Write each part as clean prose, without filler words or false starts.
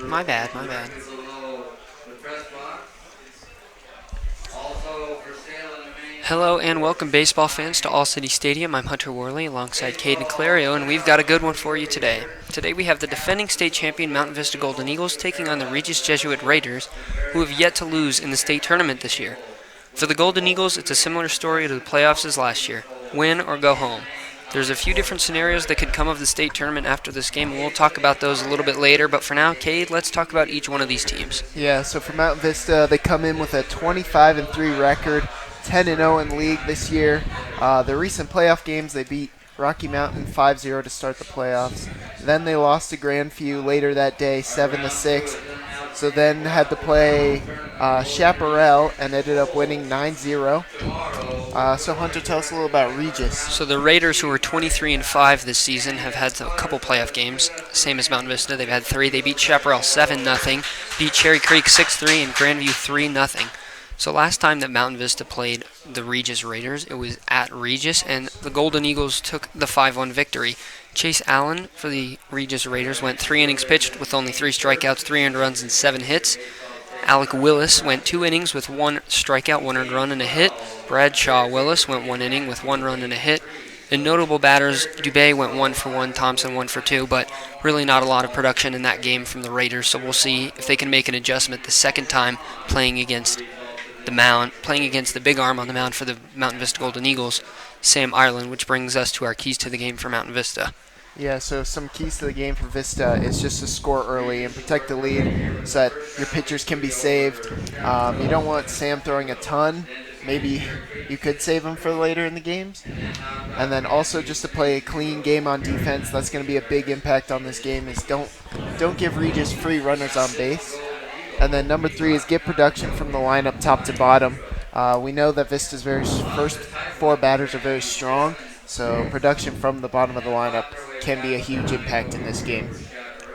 My bad, my bad. Hello and welcome, baseball fans, to All City Stadium. I'm Hunter Worley alongside Caden Clario, and we've got a good one for you today. Today we have the defending state champion Mountain Vista Golden Eagles taking on the Regis Jesuit Raiders, who have yet to lose in the state tournament this year. For the Golden Eagles, it's a similar story to the playoffs as last year: win or go home. There's a few different scenarios that could come of the state tournament after this game, and we'll talk about those a little bit later. But for now, Cade, let's talk about each one of these teams. Yeah, so for Mountain Vista, they come in with a 25-3 record, 10-0 in league this year. The recent playoff games, they beat Rocky Mountain 5-0 to start the playoffs. Then they lost to Grandview later that day, 7-6. So then had to play Chaparral and ended up winning 9-0. So Hunter, tell us a little about Regis. So the Raiders, who are 23-5 this season, have had a couple playoff games, same as Mountain Vista. They've had 3. They beat Chaparral 7-0, beat Cherry Creek 6-3, and Grandview 3-0. So last time that Mountain Vista played the Regis Raiders, it was at Regis, and the Golden Eagles took the 5-1 victory. Chase Allen for the Regis Raiders went 3 innings pitched with only 3 strikeouts, 3 earned runs, and 7 hits. Alec Willis went 2 innings with 1 strikeout, 1 earned run, and a hit. Bradshaw Willis went 1 inning with 1 run and a hit. In notable batters, Dubé went 1 for 1, Thompson 1 for 2, but really not a lot of production in that game from the Raiders, so we'll see if they can make an adjustment the second time playing against the mound, playing against the big arm on the mound for the Mountain Vista Golden Eagles, Sam Ireland, which brings us to our keys to the game for Mountain Vista. Yeah, so some keys to the game for Vista is just to score early and protect the lead so that your pitchers can be saved. You don't want Sam throwing a ton. Maybe you could save him for later in the games. And then also just to play a clean game on defense. That's going to be a big impact on this game is don't give Regis free runners on base. And then number 3 is get production from the lineup top to bottom. We know that Vista's first 4 batters are very strong, so production from the bottom of the lineup can be a huge impact in this game.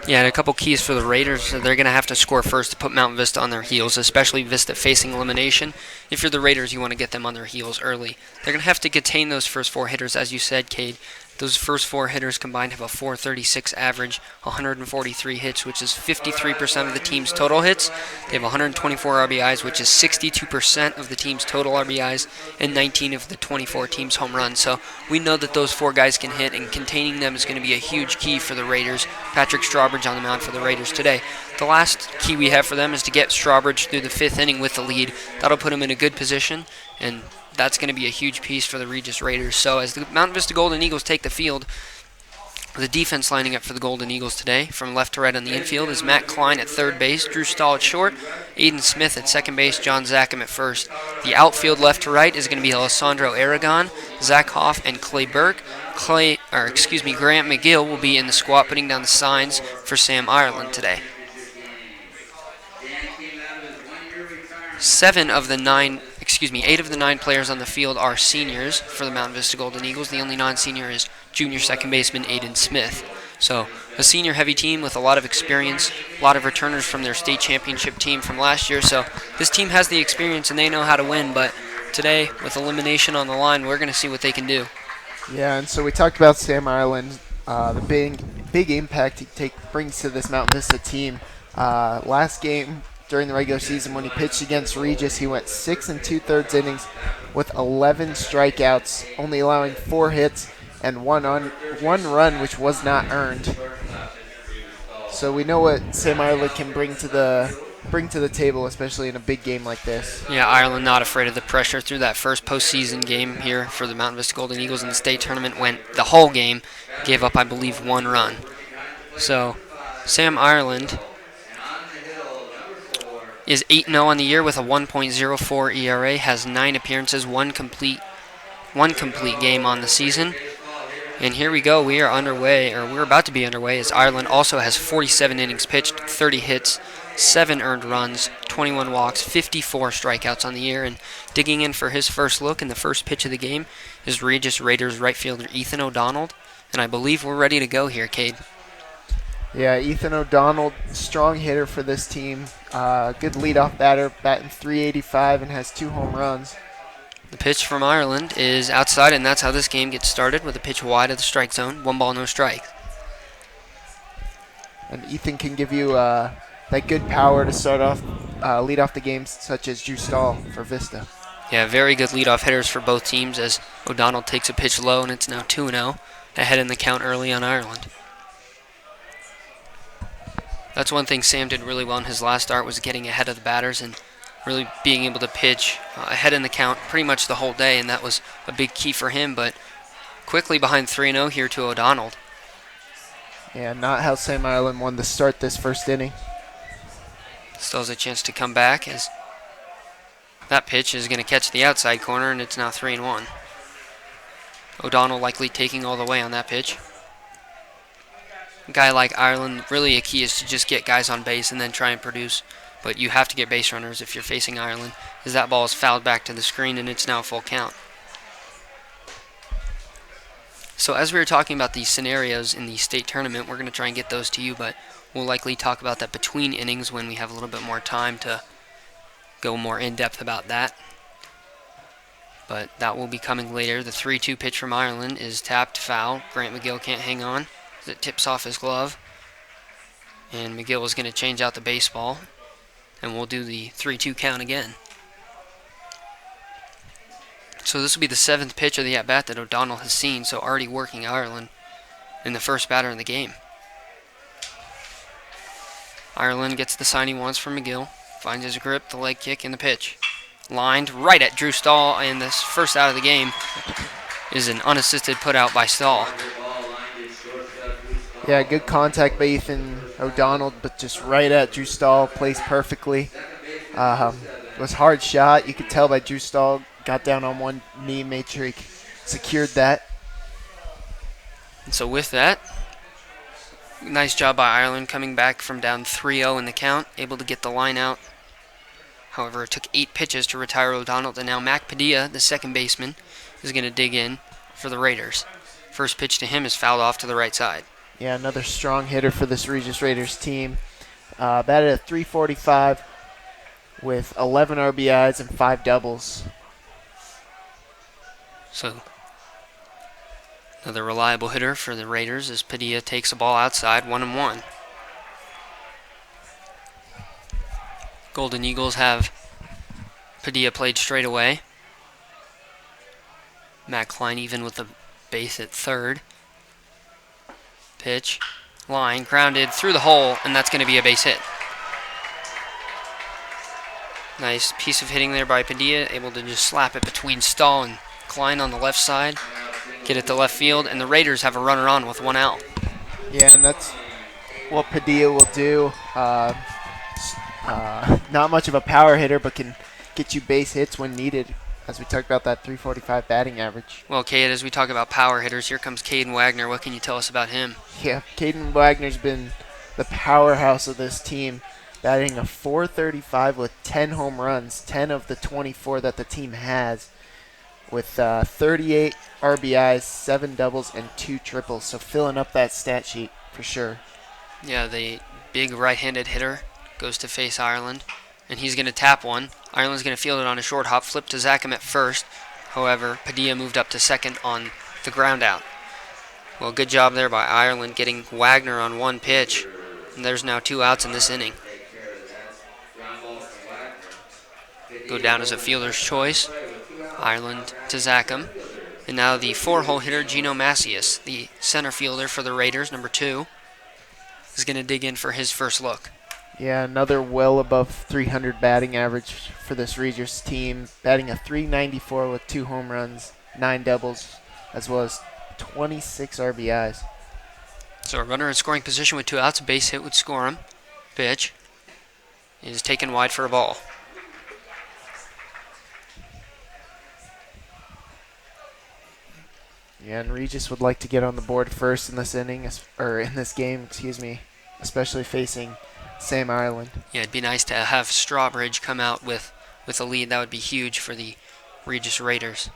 Yeah, and a couple keys for the Raiders. They're going to have to score first to put Mountain Vista on their heels, especially Vista facing elimination. If you're the Raiders, you want to get them on their heels early. They're going to have to contain those first 4 hitters, as you said, Cade. Those first 4 hitters combined have a .436 average, 143 hits, which is 53% of the team's total hits. They have 124 RBIs, which is 62% of the team's total RBIs, and 19 of the 24 team's home runs. So we know that those 4 guys can hit, and containing them is going to be a huge key for the Raiders. Patrick Strawbridge on the mound for the Raiders today. The last key we have for them is to get Strawbridge through the 5th inning with the lead. That'll put him in a good position, and that's going to be a huge piece for the Regis Raiders. So as the Mountain Vista Golden Eagles take the field, the defense lining up for the Golden Eagles today, from left to right on the infield, is Matt Klein at third base, Drew Stahl at short, Aiden Smith at second base, John Zackham at first. The outfield left to right is going to be Alessandro Aragon, Zach Hoff, and Clay Burke. Grant McGill will be in the squat putting down the signs for Sam Ireland today. 8 of the 9 players on the field are seniors for the Mountain Vista Golden Eagles. The only non-senior is junior second baseman Aiden Smith. So a senior-heavy team with a lot of experience, a lot of returners from their state championship team from last year. So this team has the experience and they know how to win, but today, with elimination on the line, we're going to see what they can do. Yeah, and so we talked about Sam Ireland, the big impact he brings to this Mountain Vista team. Last game during the regular season when he pitched against Regis, he went 6 2/3 innings with 11 strikeouts, only allowing 4 hits and one run, which was not earned. So we know what Sam Ireland can bring to the table, especially in a big game like this. Yeah, Ireland not afraid of the pressure through that first postseason game here for the Mountain Vista Golden Eagles in the state tournament. Went the whole game, gave up, I believe, 1 run. So Sam Ireland is 8-0 on the year with a 1.04 ERA, has 9 appearances, one complete game on the season. And here we go, we're about to be underway, as Ireland also has 47 innings pitched, 30 hits, 7 earned runs, 21 walks, 54 strikeouts on the year. And digging in for his first look in the first pitch of the game is Regis Raiders right fielder Ethan O'Donnell. And I believe we're ready to go here, Cade. Yeah, Ethan O'Donnell, strong hitter for this team. Good leadoff batter, batting .385 and has 2 home runs. The pitch from Ireland is outside, and that's how this game gets started, with a pitch wide of the strike zone. 1 ball, no strike. And Ethan can give you that good power to start off, lead off the game, such as Drew Stahl for Vista. Yeah, very good leadoff hitters for both teams as O'Donnell takes a pitch low, and it's now 2-0, ahead in the count early on Ireland. That's one thing Sam did really well in his last start, was getting ahead of the batters and really being able to pitch ahead in the count pretty much the whole day, and that was a big key for him, but quickly behind 3-0 here to O'Donnell. Yeah, not how Sam Ireland won to start this first inning. Still has a chance to come back as that pitch is going to catch the outside corner, and it's now 3-1. O'Donnell likely taking all the way on that pitch. A guy like Ireland, really a key is to just get guys on base and then try and produce. But you have to get base runners if you're facing Ireland, as that ball is fouled back to the screen and it's now full count. So as we were talking about these scenarios in the state tournament, we're going to try and get those to you, but we'll likely talk about that between innings when we have a little bit more time to go more in-depth about that. But that will be coming later. The 3-2 pitch from Ireland is tapped foul. Grant McGill can't hang on as it tips off his glove. And McGill is going to change out the baseball. And we'll do the 3-2 count again. So this will be the 7th pitch of the at-bat that O'Donnell has seen, so already working Ireland in the first batter in the game. Ireland gets the sign he wants from McGill. Finds his grip, the leg kick, and the pitch. Lined right at Drew Stahl, and this first out of the game is an unassisted putout by Stahl. Yeah, good contact by Ethan O'Donnell, but just right at Drew Stahl, placed perfectly. It was a hard shot. You could tell by Drew Stahl got down on one knee, made sure he secured that. And so with that, nice job by Ireland coming back from down 3-0 in the count, able to get the line out. However, it took 8 pitches to retire O'Donnell, and now Mac Padilla, the second baseman, is going to dig in for the Raiders. First pitch to him is fouled off to the right side. Yeah, another strong hitter for this Regis Raiders team. Batted at .345 with 11 RBIs and 5 doubles. So, another reliable hitter for the Raiders as Padilla takes the ball outside, 1-1. Golden Eagles have Padilla played straight away. Matt Klein even with the base at third. Pitch, line, grounded through the hole, and that's going to be a base hit. Nice piece of hitting there by Padilla, able to just slap it between Stahl and Klein on the left side, get it to left field, and the Raiders have a runner on with 1 out. Yeah, and that's what Padilla will do. Not much of a power hitter, but can get you base hits when needed, as we talked about that .345 batting average. Well, Cade, as we talk about power hitters, here comes Caden Wagner. What can you tell us about him? Yeah, Caden Wagner's been the powerhouse of this team, batting a .435 with 10 home runs, 10 of the 24 that the team has, with 38 RBIs, 7 doubles, and 2 triples. So filling up that stat sheet for sure. Yeah, the big right-handed hitter goes to face Ireland, and he's going to tap one. Ireland's going to field it on a short hop, flip to Zackham at first. However, Padilla moved up to second on the ground out. Well, good job there by Ireland getting Wagner on one pitch, and there's now 2 outs in this inning. Go down as a fielder's choice. Ireland to Zackham. And now the 4-hole hitter, Gino Macias, the center fielder for the Raiders, number 2, is going to dig in for his first look. Yeah, another well above 300 batting average for this Regis team, batting a .394 with 2 home runs, 9 doubles, as well as 26 RBIs. So a runner in scoring position with 2 outs, a base hit would score him. Pitch is taken wide for a ball. Yeah, and Regis would like to get on the board first in this inning, or in this game, especially facing Sam Ireland. Yeah, it'd be nice to have Strawbridge come out with a lead. That would be huge for the Regis Raiders.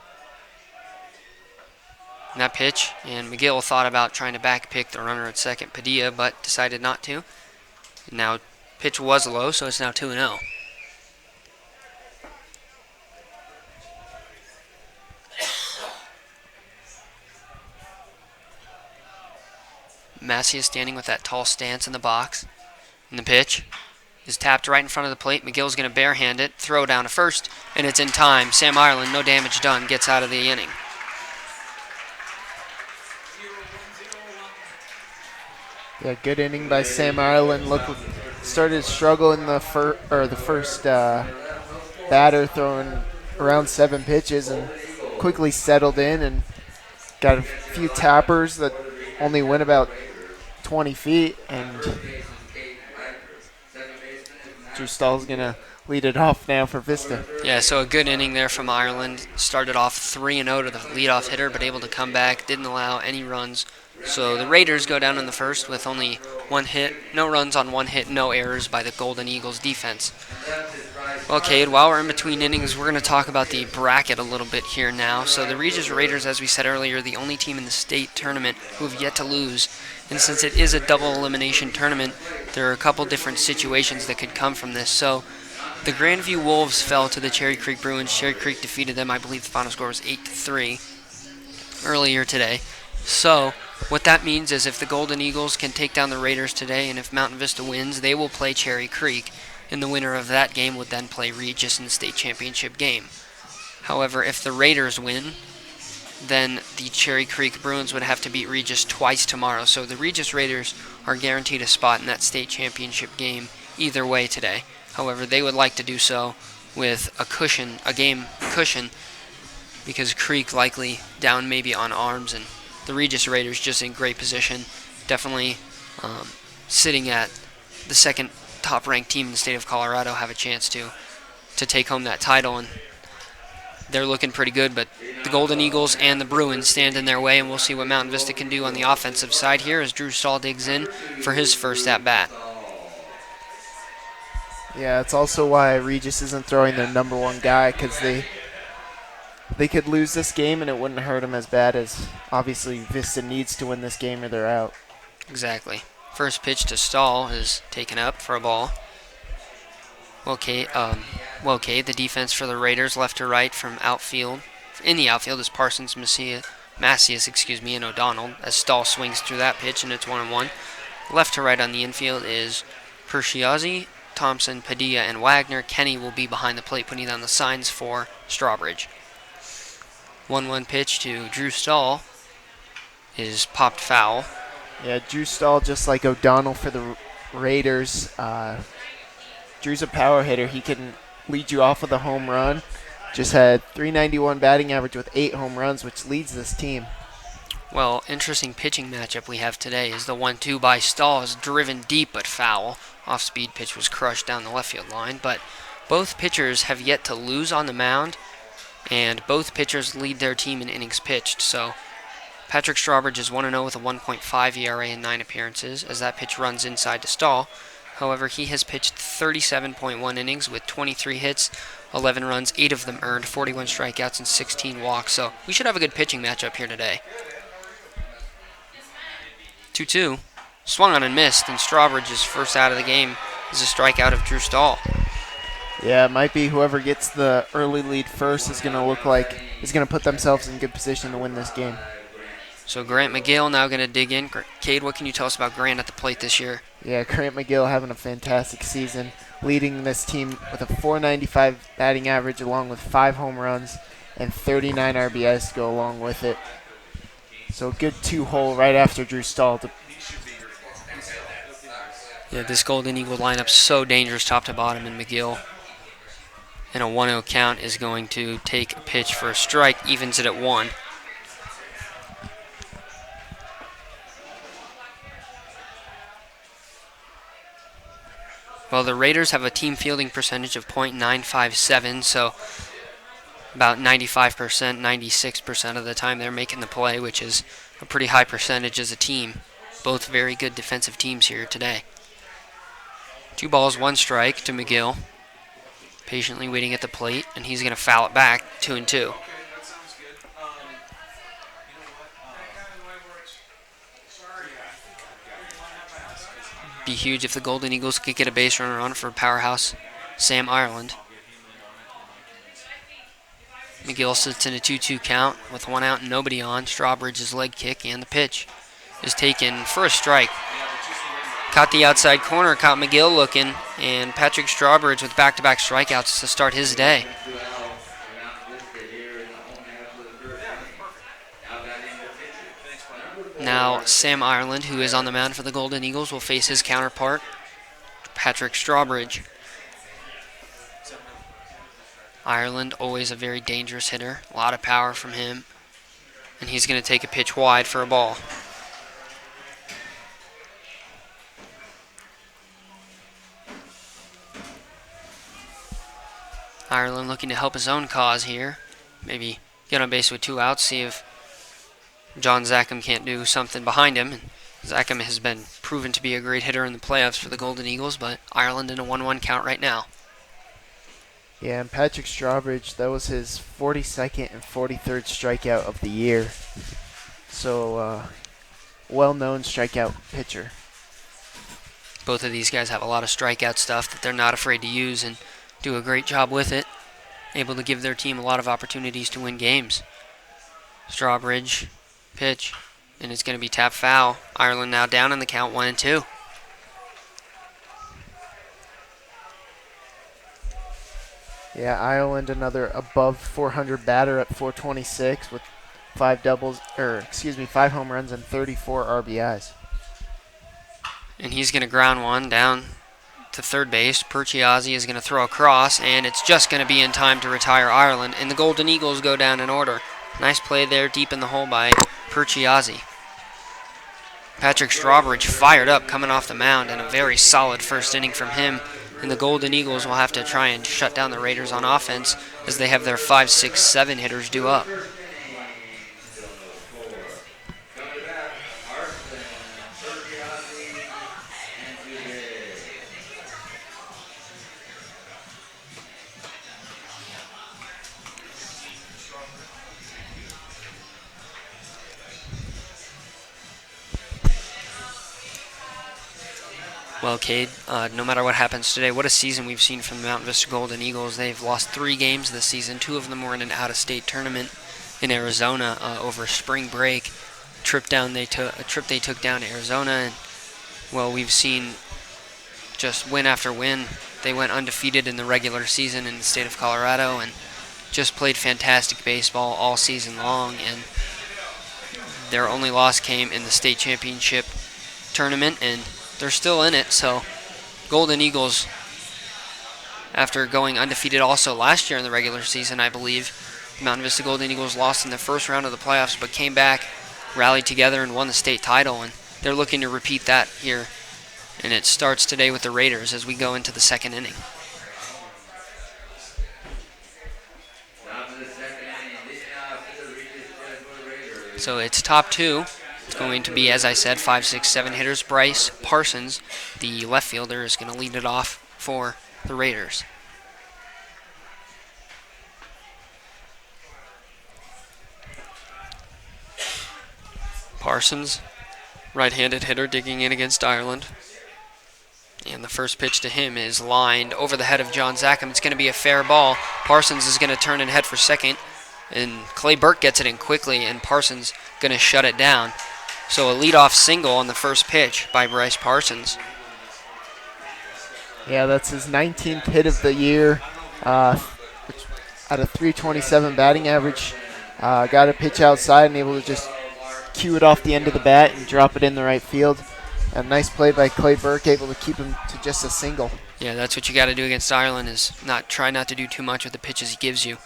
And that pitch, and McGill thought about trying to back pick the runner at second, Padilla, but decided not to. And now pitch was low, so it's now 2-0. Macias standing with that tall stance in the box. And the pitch is tapped right in front of the plate. McGill's going to barehand it, throw down to first, and it's in time. Sam Ireland, no damage done, gets out of the inning. Yeah, good inning by Sam Ireland. Started to struggle in the first batter, throwing around 7 pitches, and quickly settled in and got a few tappers that only went about 20 feet, and Drew Stahl's going to lead it off now for Vista. Yeah, so a good inning there from Ireland. Started off 3-0 to the leadoff hitter, but able to come back, didn't allow any runs. So the Raiders go down in the first with only 1 hit, no runs on 1 hit, no errors by the Golden Eagles defense. Well, Cade, while we're in between innings, we're going to talk about the bracket a little bit here now. So the Regis Raiders, as we said earlier, are the only team in the state tournament who have yet to lose. And since it is a double elimination tournament, there are a couple different situations that could come from this. So the Grandview Wolves fell to the Cherry Creek Bruins. Cherry Creek defeated them. I believe the final score was 8-3 earlier today. So what that means is if the Golden Eagles can take down the Raiders today, and if Mountain Vista wins, they will play Cherry Creek, and the winner of that game would then play Regis in the state championship game. However, if the Raiders win, then the Cherry Creek Bruins would have to beat Regis twice tomorrow. So the Regis Raiders are guaranteed a spot in that state championship game either way today. However, they would like to do so with a game cushion, because Creek likely down maybe on arms, and the Regis Raiders just in great position, definitely sitting at the second top-ranked team in the state of Colorado, have a chance to take home that title, and they're looking pretty good. But the Golden Eagles and the Bruins stand in their way, and we'll see what Mountain Vista can do on the offensive side here as Drew Stahl digs in for his first at-bat. Yeah, it's also why Regis isn't throwing their number 1 guy, because they could lose this game and it wouldn't hurt them as bad as obviously Vista needs to win this game or they're out. Exactly. First pitch to Stahl is taken up for a ball. The defense for the Raiders, left to right from outfield. In the outfield is Parsons, Macias, and O'Donnell, as Stahl swings through that pitch, and it's 1-1. Left to right on the infield is Pershiazzi, Thompson, Padilla, and Wagner. Kenny will be behind the plate, putting down the signs for Strawbridge. 1-1 pitch to Drew Stahl is popped foul. Yeah, Drew Stahl, just like O'Donnell for the Raiders. Drew's a power hitter. He can lead you off with a home run. Just had .391 batting average with 8 home runs, which leads this team. Well, interesting pitching matchup we have today is the 1-2 by Stahl is driven deep but foul. Off-speed pitch was crushed down the left field line, but both pitchers have yet to lose on the mound, and both pitchers lead their team in innings pitched. So Patrick Strawbridge is 1-0 with a 1.5 ERA in 9 appearances as that pitch runs inside to Stahl. However, he has pitched 37.1 innings with 23 hits, 11 runs, 8 of them earned, 41 strikeouts, and 16 walks. So we should have a good pitching matchup here today. 2-2. Swung on and missed, and Strawbridge's first out of the game is a strikeout of Drew Stahl. Yeah, it might be whoever gets the early lead first is going to put themselves in good position to win this game. So Grant McGill now going to dig in. Cade, what can you tell us about Grant at the plate this year? Yeah, Grant McGill having a fantastic season, leading this team with a .495 batting average along with 5 home runs and 39 RBIs to go along with it. So a good 2-hole right after Drew Stahl. Yeah, this Golden Eagle lineup's so dangerous top to bottom, and McGill in a 1-0 count is going to take a pitch for a strike, evens it at 1. Well, the Raiders have a team fielding percentage of .957, so about 95%, 96% of the time they're making the play, which is a pretty high percentage as a team. Both very good defensive teams here today. 2 balls, 1 strike to McGill. Patiently waiting at the plate, and he's going to foul it back, 2-2. Be huge if the Golden Eagles could get a base runner on for powerhouse Sam Ireland. McGill sits in a 2-2 count with 1 out and nobody on. Strawbridge's leg kick, and the pitch is taken for a strike. Caught the outside corner, caught McGill looking, and Patrick Strawbridge with back-to-back strikeouts to start his day. Now Sam Ireland, who is on the mound for the Golden Eagles, will face his counterpart, Patrick Strawbridge. Ireland, always a very dangerous hitter, a lot of power from him, and he's going to take a pitch wide for a ball. Ireland looking to help his own cause here. Maybe get on base with 2 outs, see if John Zackham can't do something behind him. And Zackham has been proven to be a great hitter in the playoffs for the Golden Eagles, but Ireland in a 1-1 count right now. Yeah, and Patrick Strawbridge, that was his 42nd and 43rd strikeout of the year. So, well-known strikeout pitcher. Both of these guys have a lot of strikeout stuff that they're not afraid to use and do a great job with it. Able to give their team a lot of opportunities to win games. Strawbridge, pitch, and it's going to be tapped foul. Ireland now down in the count, 1-2. Yeah, Ireland another above 400 batter at 426 with 5 home runs and 34 RBIs. And he's going to ground one down to third base. Perchiazzi is going to throw across, and it's just going to be in time to retire Ireland. And the Golden Eagles go down in order. Nice play there deep in the hole by Perchiazzi. Patrick Strawbridge fired up coming off the mound, and a very solid first inning from him. And the Golden Eagles will have to try and shut down the Raiders on offense as they have their 5, 6, 7 hitters due up. Well, Cade, no matter what happens today, what a season we've seen from the Mountain Vista Golden Eagles. They've lost 3 games this season. 2 of them were in an out-of-state tournament in Arizona over spring break. A trip they took down to Arizona, and well, we've seen just win after win. They went undefeated in the regular season in the state of Colorado and just played fantastic baseball all season long, and their only loss came in the state championship tournament, and they're still in it. So Golden Eagles, after going undefeated also last year in the regular season, I believe, the Mountain Vista Golden Eagles lost in the first round of the playoffs but came back, rallied together, and won the state title, and they're looking to repeat that here. And it starts today with the Raiders as we go into the second inning. So it's top 2. It's going to be, as I said, 5, 6, 7 hitters. Bryce Parsons, the left fielder, is going to lead it off for the Raiders. Parsons, right-handed hitter, digging in against Ireland. And the first pitch to him is lined over the head of John Zackham. It's going to be a fair ball. Parsons is going to turn and head for second. And Clay Burke gets it in quickly, and Parsons going to shut it down. So a leadoff single on the first pitch by Bryce Parsons. Yeah, that's his 19th hit of the year at a 327 batting average. Got a pitch outside and able to just cue it off the end of the bat and drop it in the right field. A nice play by Clay Burke, able to keep him to just a single. Yeah, that's what you got to do against Ireland, is try not to do too much with the pitches he gives you.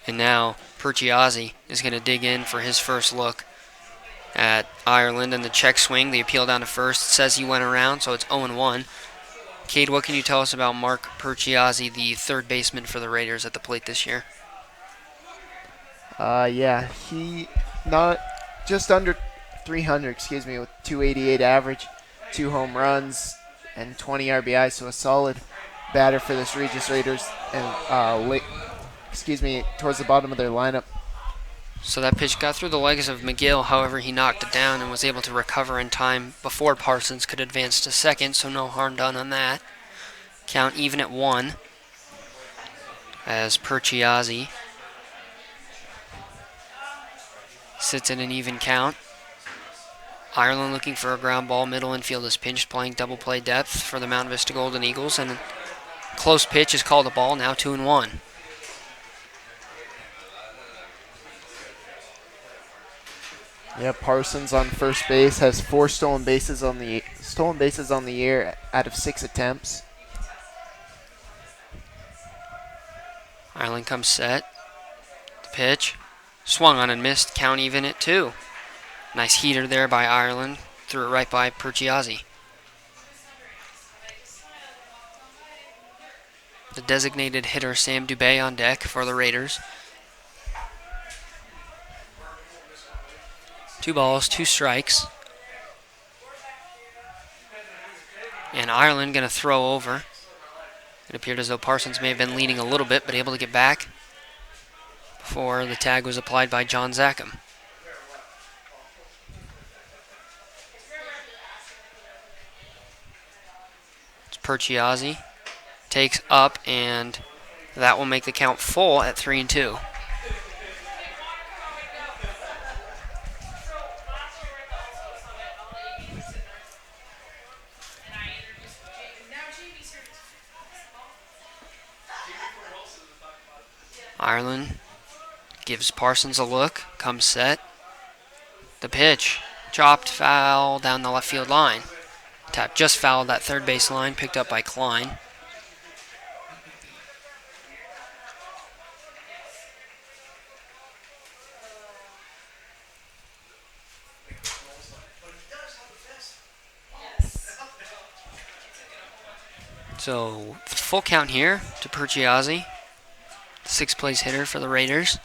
And now Perchiazzi is going to dig in for his first look at Ireland, and the check swing, the appeal down to first, says he went around, so it's 0-1. Cade, what can you tell us about Mark Perchiazzi, the third baseman for the Raiders at the plate this year? Yeah, he not just under 300, with 288 average, 2 home runs, and 20 RBI, so a solid batter for this Regis Raiders, and towards the bottom of their lineup. So that pitch got through the legs of McGill, however he knocked it down and was able to recover in time before Parsons could advance to second, so no harm done on that. Count even at 1 as Perchiazzi sits at an even count. Ireland looking for a ground ball. Middle infield is pinched, playing double play depth for the Mountain Vista Golden Eagles. And a close pitch is called a ball, now 2-1. Yeah, Parsons on first base has 4 stolen bases on the year out of 6 attempts. Ireland comes set. The pitch. Swung on and missed. Count even at 2. Nice heater there by Ireland. Threw it right by Perchiazzi. The designated hitter Sam Dubé on deck for the Raiders. 2 balls, 2 strikes. And Ireland going to throw over. It appeared as though Parsons may have been leading a little bit, but able to get back before the tag was applied by John Zackham. It's Perchiazzi. Takes up, and that will make the count full at 3-2. Ireland gives Parsons a look, comes set. The pitch, chopped foul down the left field line. Tap just fouled that third base line, picked up by Klein. So full count here to Perchiazzi, 6th place hitter for the Raiders.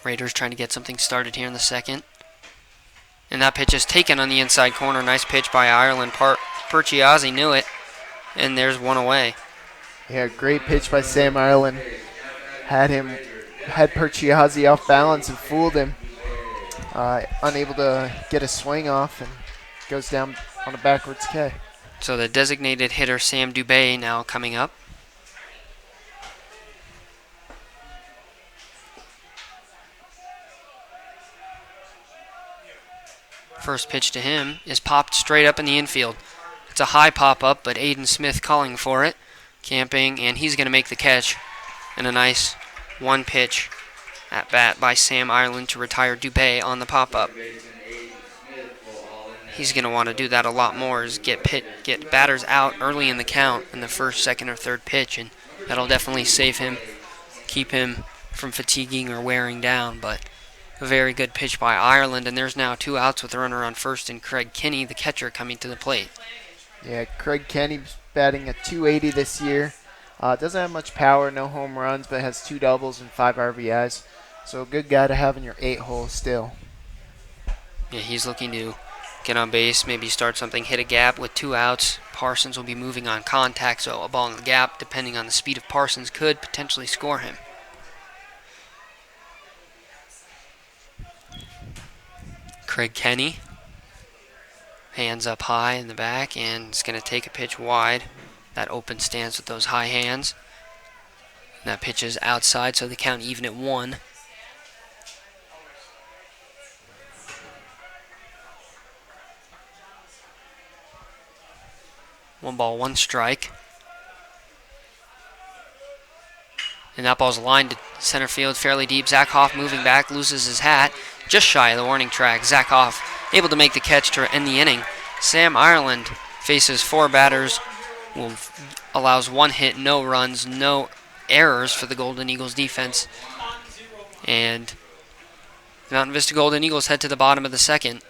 Raiders trying to get something started here in the second. And that pitch is taken on the inside corner. Nice pitch by Ireland. Perchiazzi knew it, and there's one away. Yeah, great pitch by Sam Ireland. Had Perchiazzi off balance and fooled him. Unable to get a swing off, and goes down on a backwards K. So the designated hitter Sam Dubé now coming up. First pitch to him is popped straight up in the infield. It's a high pop-up, but Aiden Smith calling for it. Camping, and he's going to make the catch. And a nice one-pitch at bat by Sam Ireland to retire Dubé on the pop-up. He's going to want to do that a lot more, is get batters out early in the count in the first, second, or third pitch, and that'll definitely save him, keep him from fatiguing or wearing down. But a very good pitch by Ireland, and there's now 2 outs with a runner on first, and Craig Kinney, the catcher, coming to the plate. Yeah, Craig Kinney's batting at .280 this year. Doesn't have much power, no home runs, but has 2 doubles and 5 RBIs. So a good guy to have in your 8-hole still. Yeah, he's looking to get on base, maybe start something, hit a gap with 2 outs. Parsons will be moving on contact, so a ball in the gap, depending on the speed of Parsons, could potentially score him. Craig Kinney, hands up high in the back, and is going to take a pitch wide. That open stance with those high hands. And that pitch is outside, so they count even at 1. One ball, 1 strike. And that ball's lined to center field fairly deep. Zach Hoff moving back, loses his hat, just shy of the warning track. Zach Hoff able to make the catch to end the inning. Sam Ireland faces 4 batters, allows 1 hit, no runs, no errors for the Golden Eagles defense. And the Mountain Vista Golden Eagles head to the bottom of the second.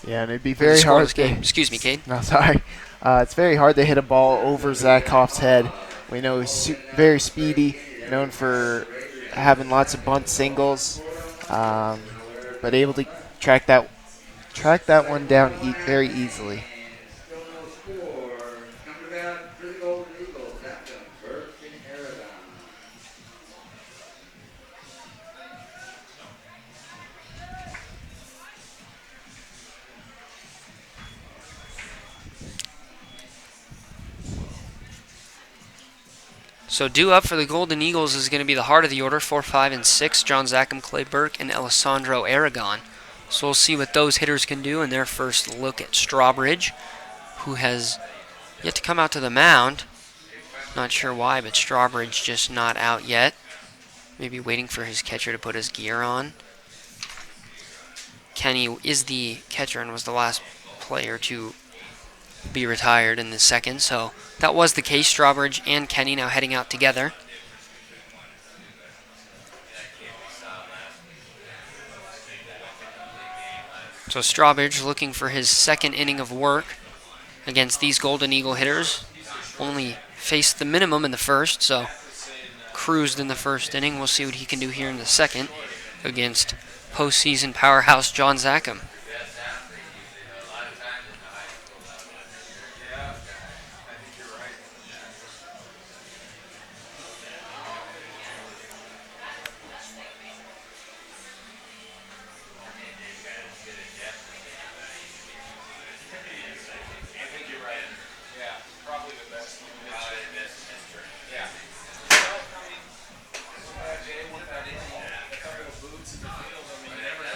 Yeah, and it'd be very hard to Excuse me, Cade. No, sorry. It's very hard to hit a ball over Zach Hoff's head. We know he's very speedy, known for having lots of bunt singles, but able to track that one down very easily. So due up for the Golden Eagles is going to be the heart of the order, 4, 5, and 6, John Zackham, Clay Burke, and Alessandro Aragon. So we'll see what those hitters can do in their first look at Strawbridge, who has yet to come out to the mound. Not sure why, but Strawbridge just not out yet. Maybe waiting for his catcher to put his gear on. Kenny is the catcher and was the last player to be retired in the second, so that was the case. Strawbridge and Kenny now heading out together. So Strawbridge looking for his second inning of work against these Golden Eagle hitters. Only faced the minimum in the first, so cruised in the first inning. We'll see what he can do here in the second against postseason powerhouse John Zackham.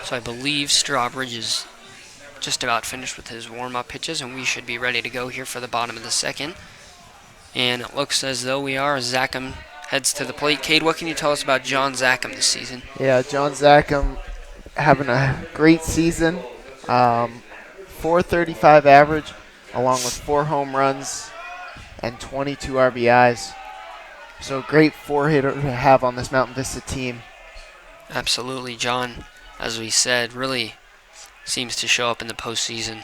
So I believe Strawbridge is just about finished with his warm-up pitches, and we should be ready to go here for the bottom of the second. And it looks as though we are as Zackham heads to the plate. Cade, what can you tell us about John Zackham this season? Yeah, John Zackham having a great season. 435 average, along with 4 home runs and 22 RBIs. So great 4-hitter to have on this Mountain Vista team. Absolutely. John, as we said, really seems to show up in the postseason.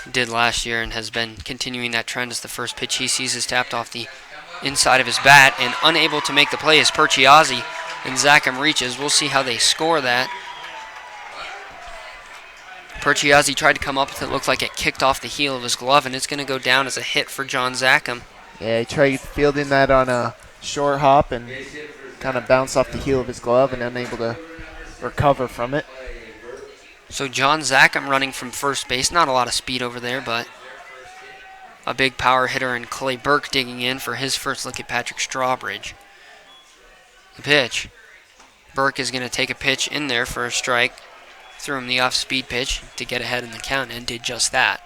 He did last year and has been continuing that trend as the first pitch he sees is tapped off the inside of his bat, and unable to make the play is Perchiazzi, and Zackham reaches. We'll see how they score that. Perchiazzi tried to come up with it. Looked like it kicked off the heel of his glove, and it's going to go down as a hit for John Zackham. Yeah, he tried fielding that on a short hop and kind of bounced off the heel of his glove and unable to recover from it. So John Zackham running from first base. Not a lot of speed over there, but a big power hitter, and Clay Burke digging in for his first look at Patrick Strawbridge. The pitch. Burke is going to take a pitch in there for a strike. Threw him the off-speed pitch to get ahead in the count and did just that.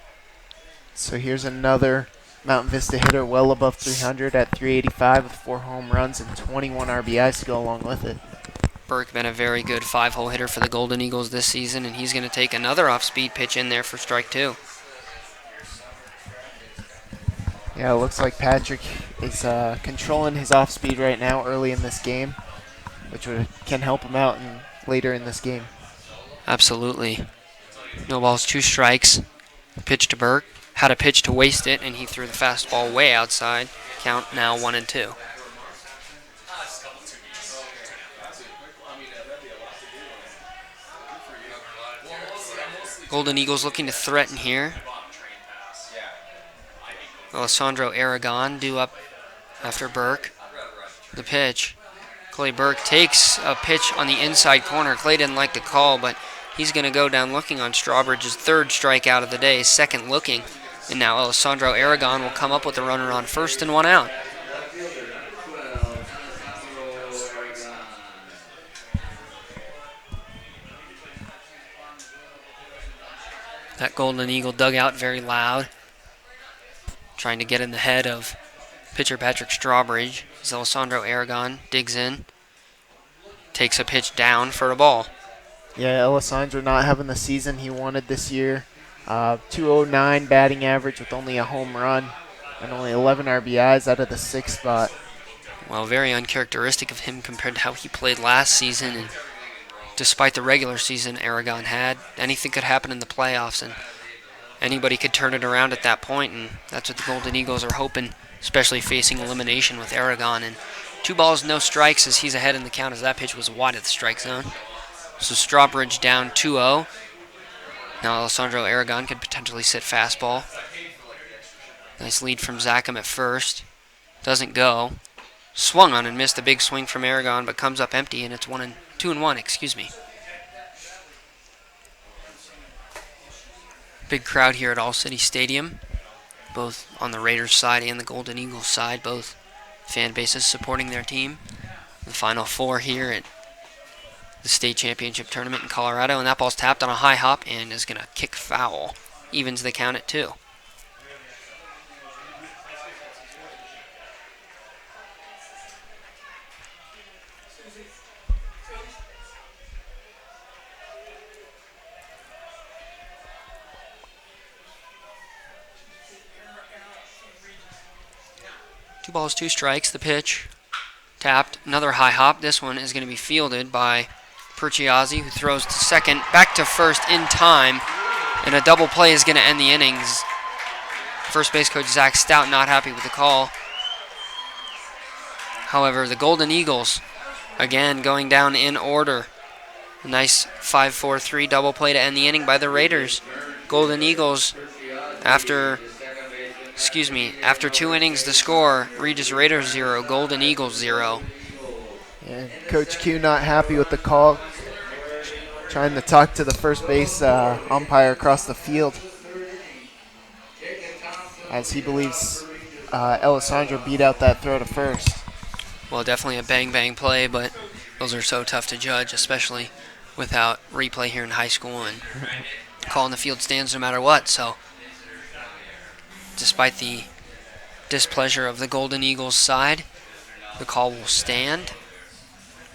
So here's another Mountain Vista hitter well above 300 at 385 with 4 home runs and 21 RBIs to go along with it. Burke been a very good 5-hole hitter for the Golden Eagles this season, and he's going to take another off-speed pitch in there for strike 2. Yeah, it looks like Patrick is controlling his off-speed right now early in this game, which can help him out later in this game. Absolutely. No balls, 2 strikes. Pitch to Burke. Had a pitch to waste it, and he threw the fastball way outside. Count now 1-2. Golden Eagles looking to threaten here. Alessandro Aragon due up after Burke. The pitch. Clay Burke takes a pitch on the inside corner. Clay didn't like the call, but he's going to go down looking on Strawbridge's 3rd strikeout of the day, 2nd looking. And now Alessandro Aragon will come up with a runner on first and 1 out. That Golden Eagle dugout very loud. Trying to get in the head of pitcher Patrick Strawbridge. As Alessandro Aragon digs in. Takes a pitch down for a ball. Yeah, Alessandro not having the season he wanted this year. 209 batting average with only a home run and only 11 RBIs out of the 6th spot. Well, very uncharacteristic of him compared to how he played last season. And despite the regular season Aragon had, anything could happen in the playoffs, and anybody could turn it around at that point, and that's what the Golden Eagles are hoping, especially facing elimination with Aragon. And 2 balls, no strikes as he's ahead in the count as that pitch was wide of the strike zone. So Strawbridge down 2-0. Now Alessandro Aragon could potentially sit fastball. Nice lead from Zackham at first. Doesn't go. Swung on and missed a big swing from Aragon, but comes up empty, and it's 2-1, excuse me. Big crowd here at All City Stadium, both on the Raiders side and the Golden Eagles side, both fan bases supporting their team. The Final Four here at the state championship tournament in Colorado, and that ball's tapped on a high hop and is going to kick foul. Evens the count at 2. Two balls, 2 strikes. The pitch tapped. Another high hop. This one is going to be fielded by Perchiazzi, who throws to second, back to first in time, and a double play is going to end the innings. First base coach Zach Stout not happy with the call. However, the Golden Eagles, again, going down in order. A nice 5-4-3 double play to end the inning by the Raiders. Golden Eagles, after 2 innings to score, Regis Raiders 0, Golden Eagles 0. And Coach Q not happy with the call, trying to talk to the first base umpire across the field, as he believes Alessandro beat out that throw to first. Well, definitely a bang-bang play, but those are so tough to judge, especially without replay here in high school and calling the field stands no matter what. So, despite the displeasure of the Golden Eagles side, the call will stand.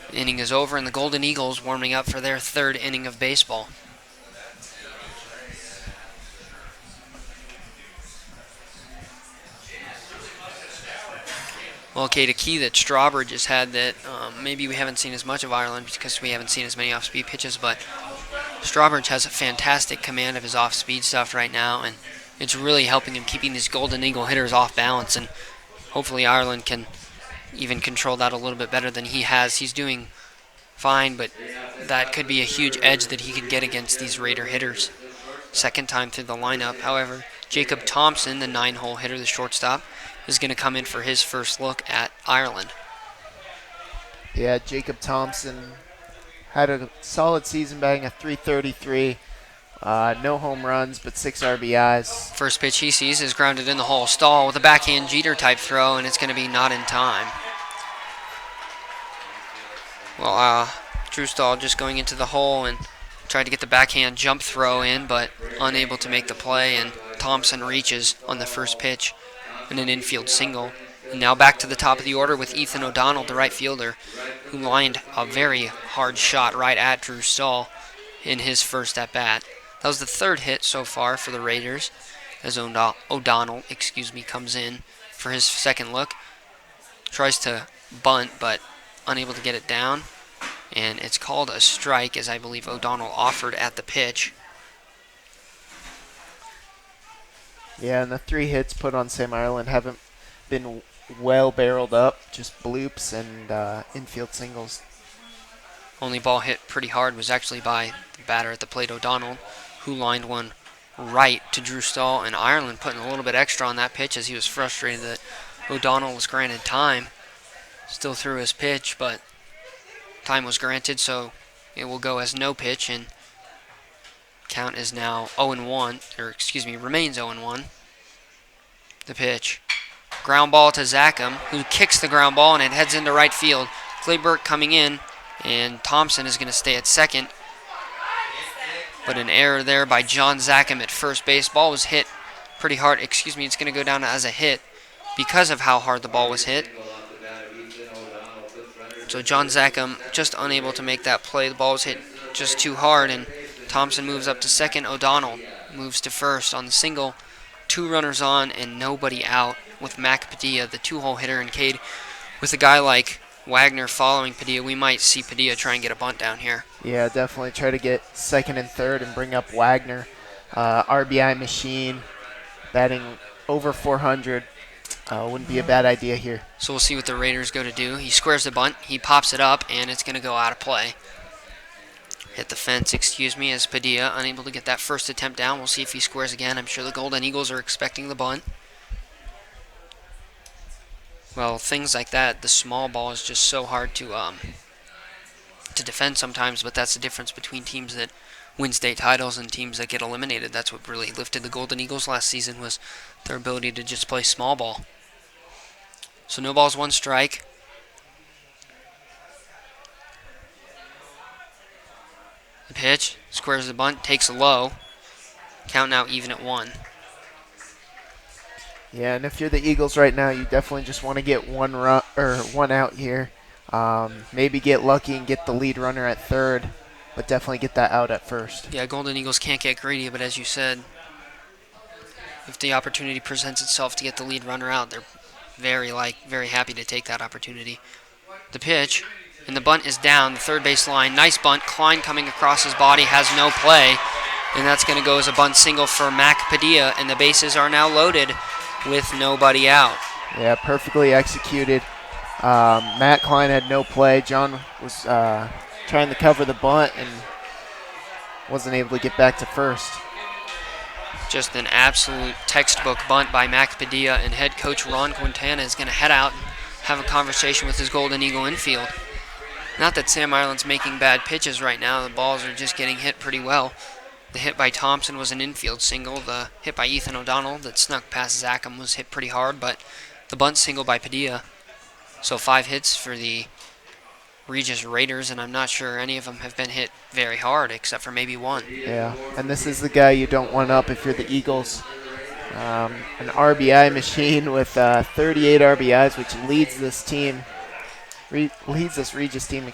The inning is over, and the Golden Eagles warming up for their 3rd inning of baseball. Well, Kate, a key that Strawbridge has had that maybe we haven't seen as much of Ireland because we haven't seen as many off-speed pitches, but Strawbridge has a fantastic command of his off-speed stuff right now, and it's really helping him keeping these Golden Eagle hitters off balance, and hopefully Ireland can even control that a little bit better than he has. He's doing fine, but that could be a huge edge that he could get against these Raider hitters. Second time through the lineup. However, Jacob Thompson, the 9-hole hitter, the shortstop, is going to come in for his first look at Ireland. Yeah, Jacob Thompson had a solid season, batting a .333. No home runs, but 6 RBIs. First pitch he sees is grounded in the hole stall with a backhand Jeter-type throw, and it's going to be not in time. Well, Drew Stahl just going into the hole and tried to get the backhand jump throw in, but unable to make the play, and Thompson reaches on the first pitch in an infield single. And now back to the top of the order with Ethan O'Donnell, the right fielder, who lined a very hard shot right at Drew Stahl in his first at-bat. That was the 3rd hit so far for the Raiders, as O'Donnell comes in for his second look. Tries to bunt, but unable to get it down. And it's called a strike, as I believe O'Donnell offered at the pitch. Yeah, and the 3 hits put on Sam Ireland haven't been well barreled up, just bloops and infield singles. Only ball hit pretty hard was actually by the batter at the plate, O'Donnell, who lined one right to Drew Stahl, and Ireland putting a little bit extra on that pitch as he was frustrated that O'Donnell was granted time. Still threw his pitch, but time was granted, so it will go as no pitch, and count is now 0-1, remains 0-1. The pitch. Ground ball to Zackham, who kicks the ground ball, and it heads into right field. Clayburg coming in, and Thompson is going to stay at second. But an error there by John Zackham at first base. Ball was hit pretty hard. It's going to go down as a hit because of how hard the ball was hit. So John Zackham just unable to make that play. The ball was hit just too hard, and Thompson moves up to second. O'Donnell moves to first on the single. 2 runners on and nobody out with Mac Padilla, the 2-hole hitter in Cade. With a guy like Wagner following Padilla, we might see Padilla try and get a bunt down here. Yeah, definitely try to get second and third and bring up Wagner. RBI machine, batting over 400. Wouldn't be a bad idea here. So we'll see what the Raiders go to do. He squares the bunt, he pops it up, and it's going to go out of play. Hit the fence, as Padilla unable to get that first attempt down. We'll see if he squares again. I'm sure the Golden Eagles are expecting the bunt. Well, things like that, the small ball is just so hard to defend sometimes, but that's the difference between teams that win state titles and teams that get eliminated. That's what really lifted the Golden Eagles last season, was their ability to just play small ball. So no balls, 1 strike. The pitch, squares the bunt, takes a low. Count now even at 1. Yeah, and if you're the Eagles right now, you definitely just want to get one run or one out here. Maybe get lucky and get the lead runner at third, but definitely get that out at first. Yeah, Golden Eagles can't get greedy, but as you said, if the opportunity presents itself to get the lead runner out, they're very happy to take that opportunity. The pitch, and the bunt is down the third base line. Nice bunt. Klein coming across his body, has no play, and that's going to go as a bunt single for Mac Padilla, and the bases are now loaded with nobody out. Yeah, perfectly executed. Matt Klein had no play. John was trying to cover the bunt and wasn't able to get back to first. Just an absolute textbook bunt by Mac Padilla, and head coach Ron Quintana is going to head out and have a conversation with his Golden Eagle infield. Not that Sam Ireland's making bad pitches right now. The balls are just getting hit pretty well. The hit by Thompson was an infield single. The hit by Ethan O'Donnell that snuck past Zackham was hit pretty hard, but the bunt single by Padilla. So 5 hits for the Regis Raiders, and I'm not sure any of them have been hit very hard except for maybe one. Yeah, and this is the guy you don't want up if you're the Eagles. An RBI machine with 38 RBIs, which leads this team, leads this Regis team,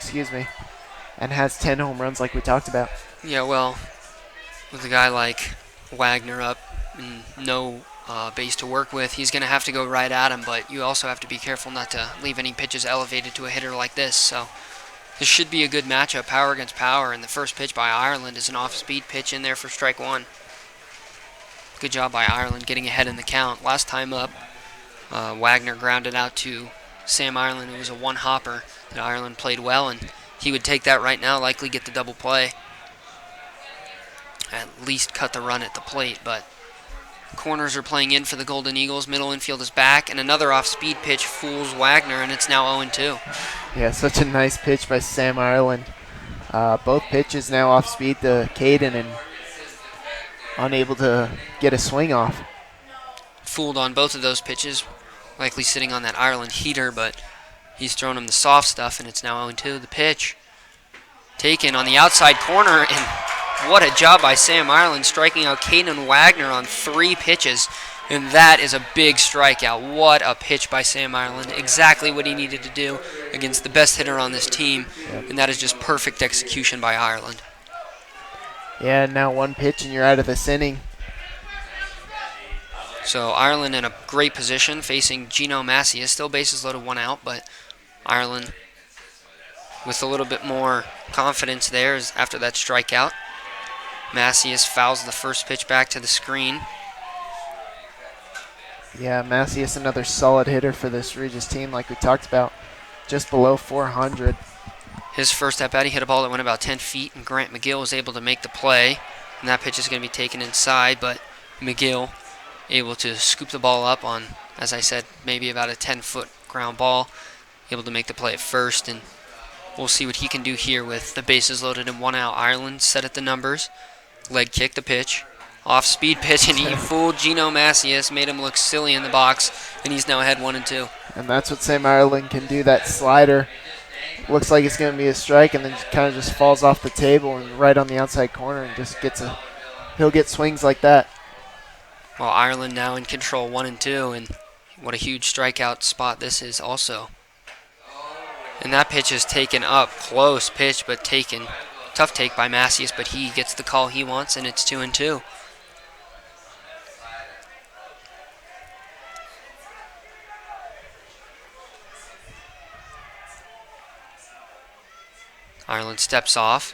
and has 10 home runs like we talked about. Yeah, well, with a guy like Wagner up and no base to work with, he's going to have to go right at him, but you also have to be careful not to leave any pitches elevated to a hitter like this. So this should be a good matchup, power against power, and the first pitch by Ireland is an off-speed pitch in there for strike 1. Good job by Ireland getting ahead in the count. Last time up, Wagner grounded out to Sam Ireland. It was a one-hopper that Ireland played well, and he would take that right now, likely get the double play. At least cut the run at the plate, but corners are playing in for the Golden Eagles. Middle infield is back, and another off-speed pitch fools Wagner, and it's now 0-2. Yeah, such a nice pitch by Sam Ireland. Both pitches now off-speed to Caden and unable to get a swing off. Fooled on both of those pitches, likely sitting on that Ireland heater, but he's thrown him the soft stuff, and it's now 0-2. The pitch taken on the outside corner, and what a job by Sam Ireland striking out Caden Wagner on 3 pitches, and that is a big strikeout. What a pitch by Sam Ireland. Exactly what he needed to do against the best hitter on this team, and that is just perfect execution by Ireland. Yeah, now 1 pitch and you're out of this inning. So Ireland in a great position facing Gino Macias. Still bases loaded, 1 out, but Ireland with a little bit more confidence there after that strikeout. Macias fouls the first pitch back to the screen. Yeah, Macias, another solid hitter for this Regis team, like we talked about, just below 400. His first at-bat, he hit a ball that went about 10 feet, and Grant McGill was able to make the play. And that pitch is going to be taken inside, but McGill able to scoop the ball up on, as I said, maybe about a 10-foot ground ball. Able to make the play at first, and we'll see what he can do here with the bases loaded and 1 out. Ireland set at the numbers. Leg kick the pitch. Off-speed pitch, and he fooled Gino Macias, made him look silly in the box, and he's now ahead 1-2. And that's what Sam Ireland can do, that slider. Looks like it's going to be a strike, and then kind of just falls off the table and right on the outside corner and just he'll get swings like that. Well, Ireland now in control 1-2, and what a huge strikeout spot this is also. And that pitch is taken up, close pitch, but taken. Tough take by Macias, but he gets the call he wants, and it's 2-2. Ireland steps off.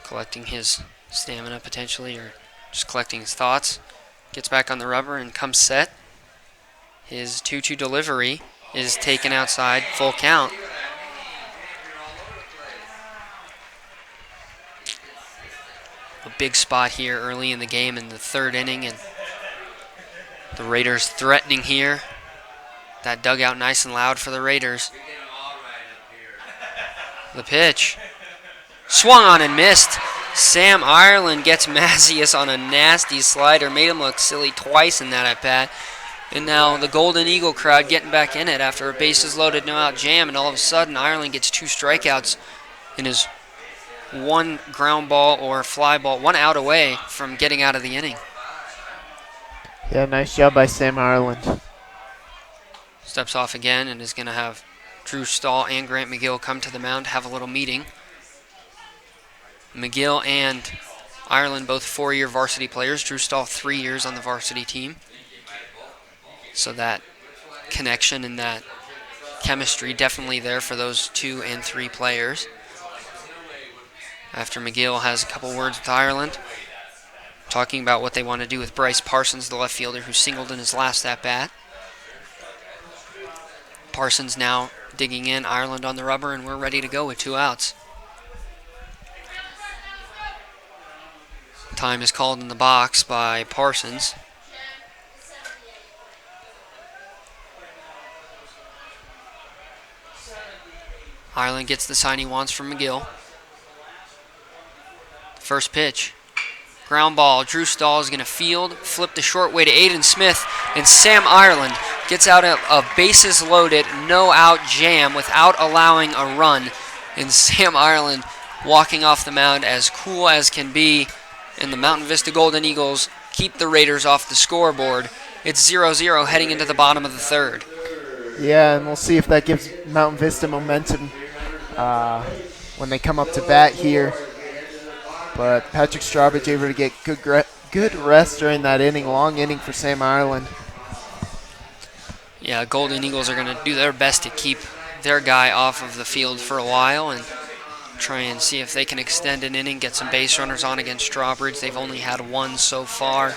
Collecting his stamina potentially, or just collecting his thoughts. Gets back on the rubber and comes set. His 2-2 delivery is taken outside, full count. A big spot here early in the game in the 3rd inning, and the Raiders threatening here. That dugout nice and loud for the Raiders. The pitch. Swung on and missed. Sam Ireland gets Macias on a nasty slider. Made him look silly twice in that at-bat. And now the Golden Eagle crowd getting back in it after a bases loaded, no out jam, and all of a sudden Ireland gets 2 strikeouts and is 1 ground ball or fly ball, 1 out away from getting out of the inning. Yeah, nice job by Sam Ireland. Steps off again and is going to have Drew Stahl and Grant McGill come to the mound, have a little meeting. McGill and Ireland, both 4-year varsity players. Drew Stahl, 3 years on the varsity team. So that connection and that chemistry definitely there for those 2 and 3 players. After McGill has a couple words with Ireland, talking about what they want to do with Bryce Parsons, the left fielder who singled in his last at-bat. Parsons now digging in, Ireland on the rubber, and we're ready to go with 2 outs. Time is called in the box by Parsons. Ireland gets the sign he wants from McGill. First pitch. Ground ball. Drew Stahl is going to field, flip the short way to Aiden Smith, and Sam Ireland gets out a bases loaded, no out jam without allowing a run. And Sam Ireland walking off the mound as cool as can be. And the Mountain Vista Golden Eagles keep the Raiders off the scoreboard. It's 0-0 heading into the bottom of the 3rd. Yeah, and we'll see if that gives Mountain Vista momentum when they come up to bat here. But Patrick Strawbridge able to get good rest during that inning, long inning for Sam Ireland. Yeah, Golden Eagles are going to do their best to keep their guy off of the field for a while and try and see if they can extend an inning, get some base runners on against Strawbridge. They've only had 1 so far.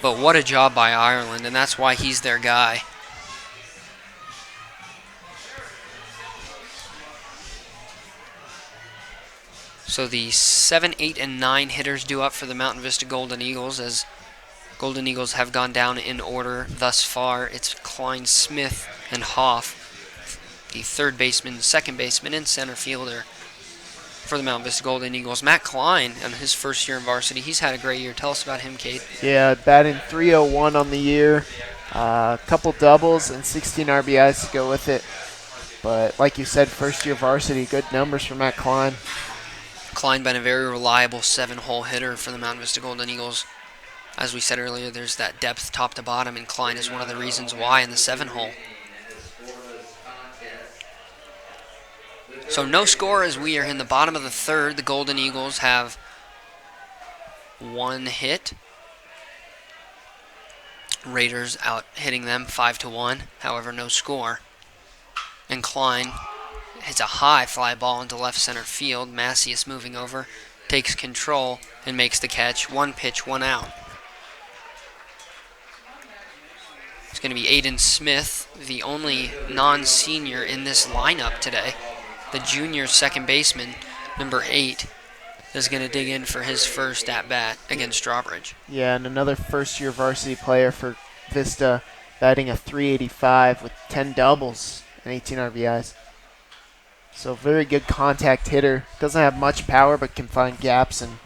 But what a job by Ireland, and that's why he's their guy. So the 7, 8, and 9 hitters due up for the Mountain Vista Golden Eagles, as Golden Eagles have gone down in order thus far. It's Klein, Smith, and Hoff, the 3rd baseman, 2nd baseman, and center fielder for the Mountain Vista Golden Eagles. Matt Klein, in his first year in varsity, he's had a great year. Tell us about him, Kate. Yeah, batting .301 on the year, a couple doubles and 16 RBIs to go with it. But like you said, first year varsity, good numbers for Matt Klein. Klein been a very reliable 7-hole hitter for the Mountain Vista Golden Eagles. As we said earlier, there's that depth top to bottom, and Klein is one of the reasons why in the 7-hole. So no score as we are in the bottom of the 3rd. The Golden Eagles have 1 hit. Raiders out hitting them 5-1. However, no score. And Klein hits a high fly ball into left center field. Massey is moving over, takes control, and makes the catch. 1 pitch, 1 out. It's going to be Aiden Smith, the only non-senior in this lineup today. The junior 2nd baseman, number 8, is going to dig in for his first at-bat against Strawbridge. Yeah, and another first-year varsity player for Vista, batting a .385 with 10 doubles and 18 RBIs. So very good contact hitter. Doesn't have much power, but can find gaps and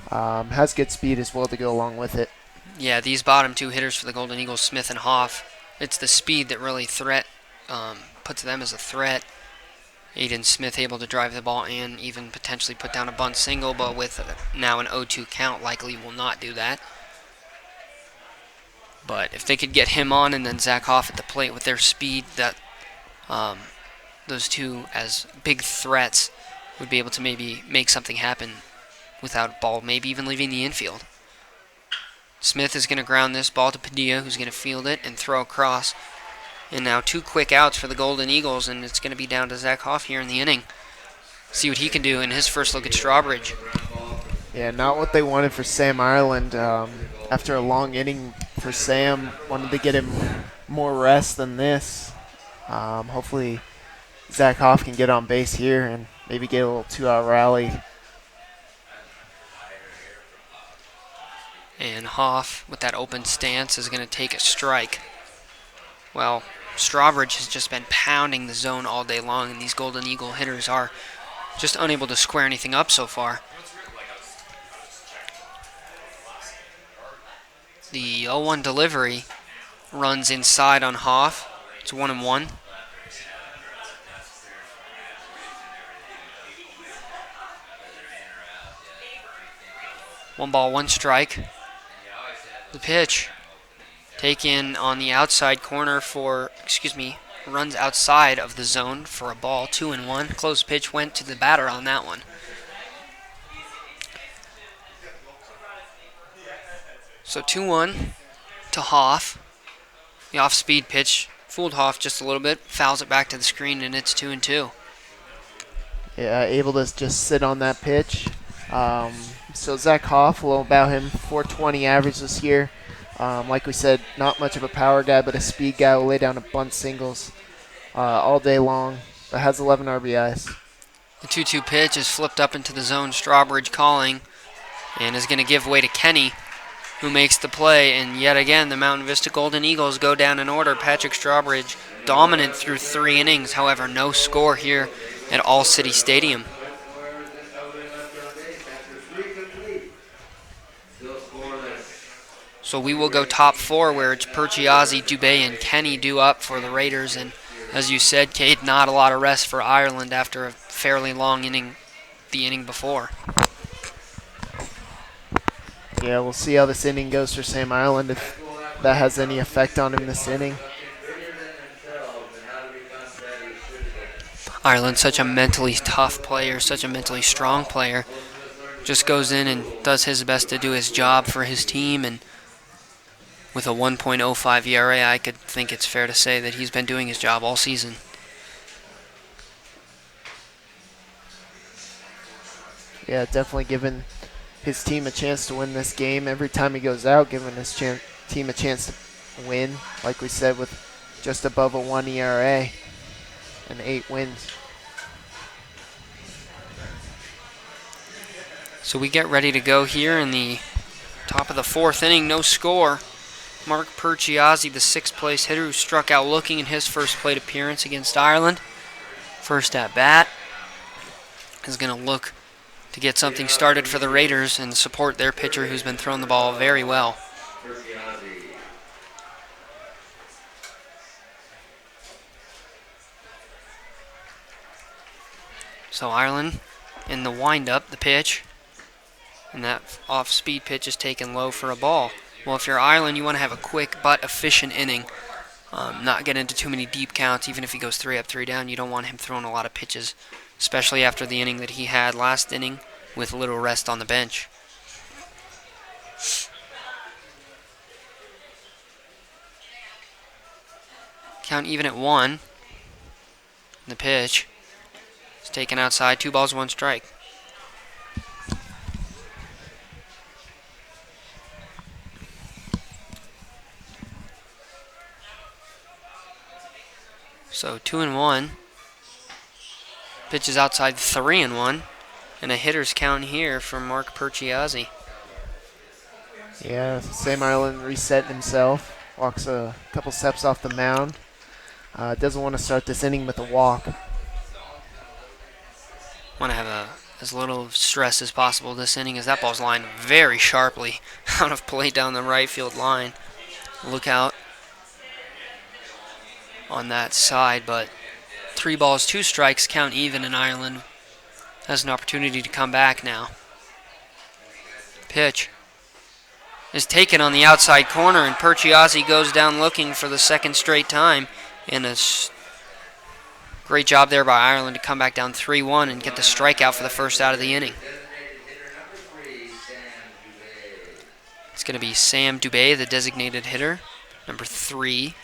has good speed as well to go along with it. Yeah, these bottom 2 hitters for the Golden Eagles, Smith and Hoff, it's the speed that really puts them as a threat. Aiden Smith able to drive the ball in, even potentially put down a bunt single, but with now an 0-2 count, likely will not do that. But if they could get him on and then Zach Hoff at the plate with their speed, that those 2 as big threats would be able to maybe make something happen without a ball, maybe even leaving the infield. Smith is going to ground this ball to Padilla, who's going to field it and throw across. And now 2 quick outs for the Golden Eagles, and it's going to be down to Zach Hoff here in the inning. See what he can do in his first look at Strawbridge. Yeah, not what they wanted for Sam Ireland. After a long inning for Sam, wanted to get him more rest than this. Hopefully Zach Hoff can get on base here and maybe get a little 2-out rally. And Hoff, with that open stance, is going to take a strike. Well, Strawbridge has just been pounding the zone all day long, and these Golden Eagle hitters are just unable to square anything up so far. The 0-1 delivery runs inside on Hoff. It's 1-1. 1-1 strike. The pitch taken on the outside corner runs outside of the zone for a ball. 2-1. Close pitch went to the batter on that one. So 2-1 to Hoff. The off-speed pitch fooled Hoff just a little bit, fouls it back to the screen, and it's 2-2. Yeah, able to just sit on that pitch. So Zach Hoff, a little about him, 420 average this year. Like we said, not much of a power guy, but a speed guy. Will lay down a bunt singles all day long, but has 11 RBIs. The 2-2 pitch is flipped up into the zone. Strawbridge calling, and is going to give way to Kenny, who makes the play. And yet again, the Mountain Vista Golden Eagles go down in order. Patrick Strawbridge dominant through 3 innings. However, no score here at All City Stadium. So we will go top 4, where it's Perchiazzi, Dubé, and Kenny due up for the Raiders. And as you said, Cade, not a lot of rest for Ireland after a fairly long inning the inning before. Yeah, we'll see how this inning goes for Sam Ireland, if that has any effect on him this inning. Ireland's such a mentally tough player, such a mentally strong player. Just goes in and does his best to do his job for his team. And with a 1.05 ERA, I could think it's fair to say that he's been doing his job all season. Yeah, definitely giving his team a chance to win this game. Every time he goes out, giving his team a chance to win. Like we said, with just above a 1 ERA and 8 wins. So we get ready to go here in the top of the 4th inning. No score. Mark Perchiazzi, the 6th place hitter who struck out looking in his first plate appearance against Ireland. First at bat, is going to look to get something started for the Raiders and support their pitcher, who's been throwing the ball very well. So Ireland in the windup, the pitch, and that off-speed pitch is taken low for a ball. Well, if you're Ireland, you want to have a quick but efficient inning. Not get into too many deep counts. Even if he goes 3 up, 3 down, you don't want him throwing a lot of pitches, especially after the inning that he had last inning with little rest on the bench. Count even at 1. The pitch is taken outside. 2 balls, 1 strike. So 2-1. Pitch is outside 3-1. And a hitter's count here for Mark Perchiazzi. Yeah, Sam Ireland resetting himself. Walks a couple steps off the mound. Doesn't want to start this inning with a walk. Want to have as little stress as possible this inning, as that ball's lined very sharply out of play down the right field line. Look out on that side, but 3 balls, 2 strikes, count even, and Ireland has an opportunity to come back now. Pitch is taken on the outside corner, and Perchiazzi goes down looking for the 2nd straight time. And a great job there by Ireland to come back down 3-1 and get the strikeout for the first out of the inning. It's going to be Sam Dubé, the designated hitter, number 3.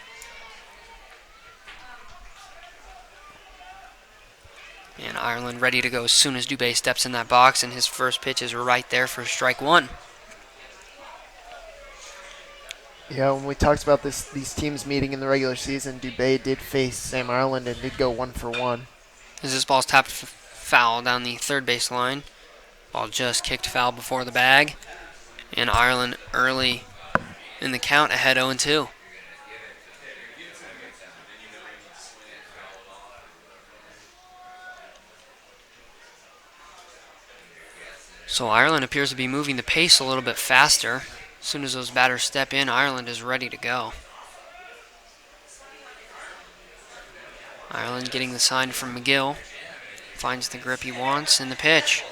And Ireland ready to go as soon as Dubé steps in that box, and his first pitch is right there for strike 1. Yeah, when we talked about these teams meeting in the regular season, Dubé did face Sam Ireland and did go 1 for 1. As this ball's tapped foul down the third base line. Ball just kicked foul before the bag. And Ireland early in the count, ahead 0-2. So Ireland appears to be moving the pace a little bit faster. As soon as those batters step in, Ireland is ready to go. Ireland getting the sign from McGill. Finds the grip he wants, and the pitch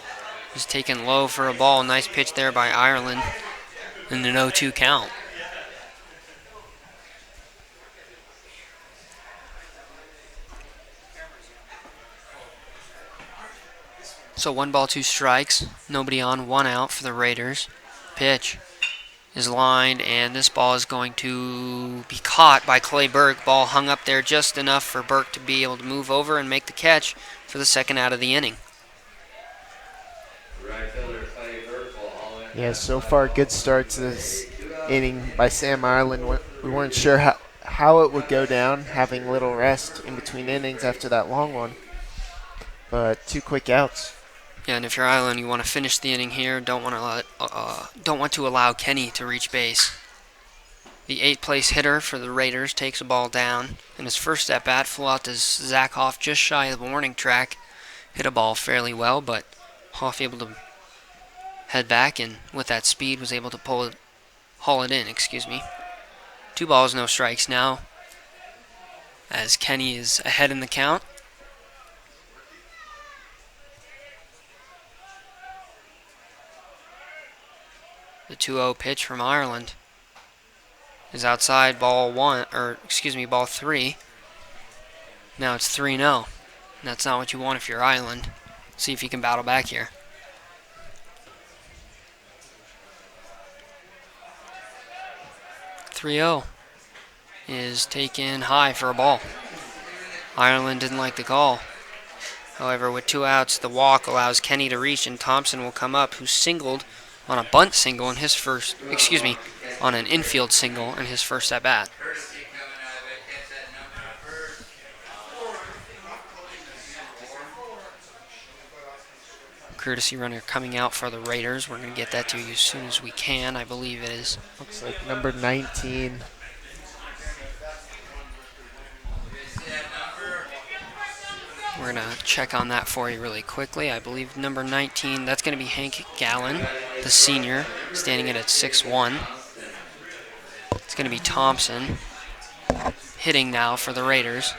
is taken low for a ball. Nice pitch there by Ireland in an 0-2 count. So 1 ball, 2 strikes. Nobody on, 1 out for the Raiders. Pitch is lined, and this ball is going to be caught by Clay Burke. Ball hung up there just enough for Burke to be able to move over and make the catch for the second out of the inning. Yeah, so far good start to this inning by Sam Ireland. We weren't sure how it would go down, having little rest in between innings after that long one. But 2 quick outs. Yeah, and if you're Ireland, you want to finish the inning here. Don't want to allow Kenny to reach base. The 8th place hitter for the Raiders takes a ball down. In his first at bat, flew out to Zach Hoff just shy of the warning track. Hit a ball fairly well, but Hoff able to head back, and with that speed was able to haul it in. 2 balls, no strikes now, as Kenny is ahead in the count. The 2-0 pitch from Ireland is outside, ball 3. Now it's 3-0. That's not what you want if you're Ireland. See if you can battle back here. 3-0 is taken high for a ball. Ireland didn't like the call. However, with 2 outs, the walk allows Kenny to reach, and Thompson will come up, who singled on a bunt single in his first, on an infield single in his first at bat. Courtesy runner coming out for the Raiders. We're going to get that to you as soon as we can. I believe it is. Looks like number 19. We're going to check on that for you really quickly. I believe number 19, that's going to be Hank Gallen, the senior, standing at 6'1". It's going to be Thompson hitting now for the Raiders.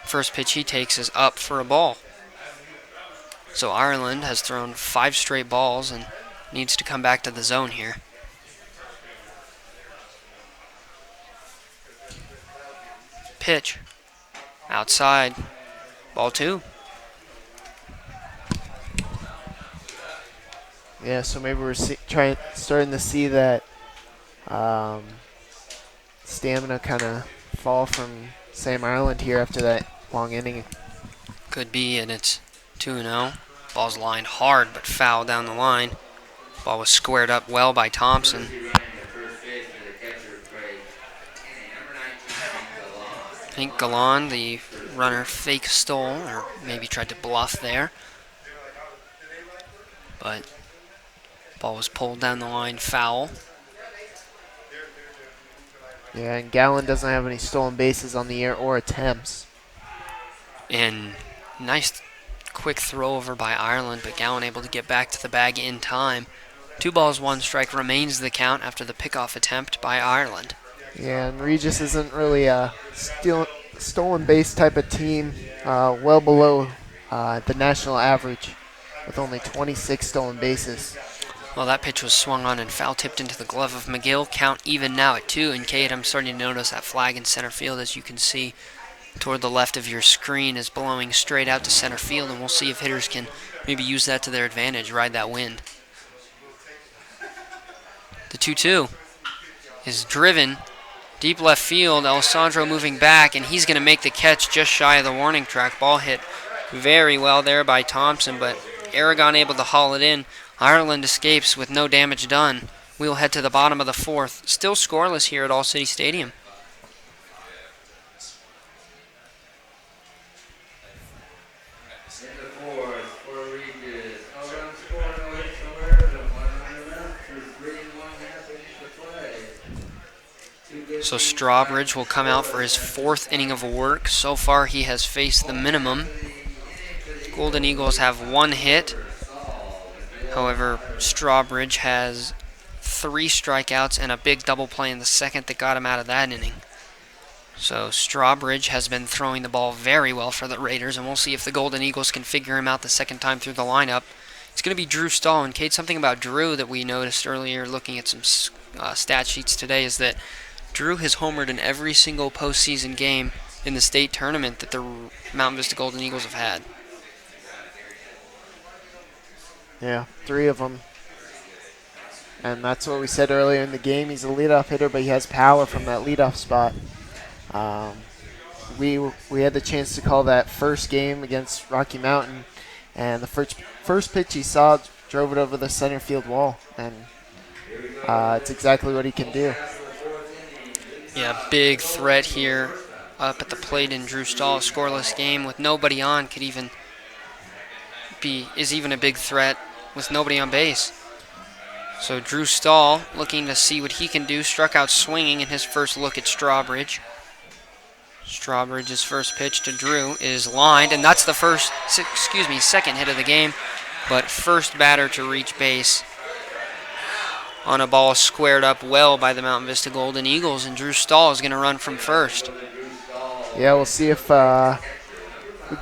First pitch he takes is up for a ball. So Ireland has thrown 5 straight balls and needs to come back to the zone here. Pitch. Outside. Ball 2. Yeah, so maybe we're starting to see that stamina kind of fall from Sam Ireland here after that long inning. Could be, and it's 2-0. Ball's lined hard, but foul down the line. Ball was squared up well by Thompson. Hank Gallen, the runner, fake stole, or maybe tried to bluff there. But ball was pulled down the line, foul. Yeah, and Gallen doesn't have any stolen bases on the year or attempts. And nice quick throw over by Ireland, but Gallen able to get back to the bag in time. 2 balls, 1 strike remains the count after the pickoff attempt by Ireland. Yeah, and Regis isn't really a stolen base type of team, well below the national average with only 26 stolen bases. Well, that pitch was swung on and foul tipped into the glove of McGill. Count even now at 2. And Kate, I'm starting to notice that flag in center field, as you can see toward the left of your screen, is blowing straight out to center field, and we'll see if hitters can maybe use that to their advantage, ride that wind. The 2-2 is driven deep left field. Alessandro moving back, and he's going to make the catch just shy of the warning track. Ball hit very well there by Thompson, but Aragon able to haul it in. Ireland escapes with no damage done. We'll head to the bottom of the 4th. Still scoreless here at All City Stadium. So Strawbridge will come out for his 4th inning of work. So far he has faced the minimum. Golden Eagles have 1 hit However, Strawbridge has 3 strikeouts and a big double play in the second that got him out of that inning. So Strawbridge has been throwing the ball very well for the Raiders, and we'll see if the Golden Eagles can figure him out the second time through the lineup. It's going to be Drew Stahl. And Kate, something about Drew that we noticed earlier looking at some stat sheets today is that Drew has homered in every single postseason game in the state tournament that the Mountain Vista Golden Eagles have had. Yeah, 3 of them. And that's what we said earlier in the game. He's a leadoff hitter, but he has power from that leadoff spot. We had the chance to call that first game against Rocky Mountain, and the first pitch he saw drove it over the center field wall, and it's exactly what he can do. Yeah, big threat here up at the plate in Drew Stahl. A scoreless game with nobody on is even a big threat with nobody on base. So Drew Stahl looking to see what he can do. Struck out swinging in his first look at Strawbridge. Strawbridge's first pitch to Drew is lined, and that's the second hit of the game, but first batter to reach base on a ball squared up well by the Mountain Vista Golden Eagles, and Drew Stahl is going to run from first. Yeah, we'll see if the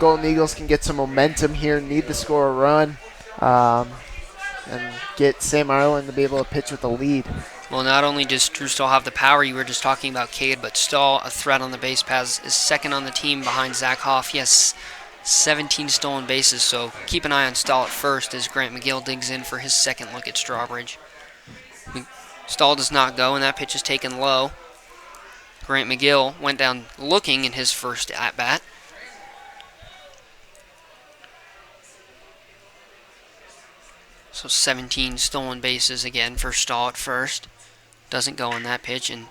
Golden Eagles can get some momentum here, need to score a run, and get Sam Ireland to be able to pitch with a lead. Well, not only does Drew Stahl have the power you were just talking about, Cade, but Stahl, a threat on the base paths, is second on the team behind Zach Hoff. He has 17 stolen bases, so keep an eye on Stahl at first as Grant McGill digs in for his second look at Strawbridge. Stahl does not go, and that pitch is taken low. Grant McGill went down looking in his first at-bat. So 17 stolen bases again for Stahl at first. Doesn't go on that pitch, and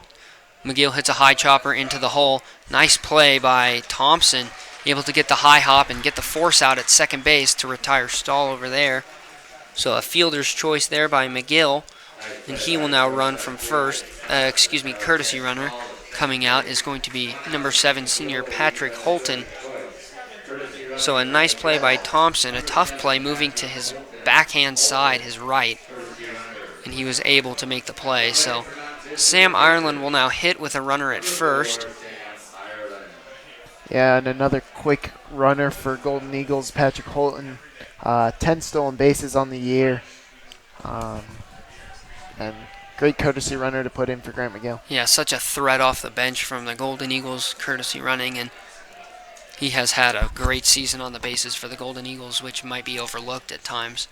McGill hits a high chopper into the hole. Nice play by Thompson, able to get the high hop and get the force out at second base to retire Stahl over there. So a fielder's choice there by McGill, and he will now run from first. Courtesy runner coming out is going to be number 7 senior Patrick Holton. So a nice play by Thompson, a tough play moving to his backhand side, his right, and he was able to make the play. So Sam Ireland will now hit with a runner at first. Yeah, and another quick runner for Golden Eagles, Patrick Holton. 10 stolen bases on the year. And great courtesy runner to put in for Grant McGill. Yeah, such a threat off the bench from the Golden Eagles, courtesy running, and he has had a great season on the bases for the Golden Eagles, which might be overlooked at times.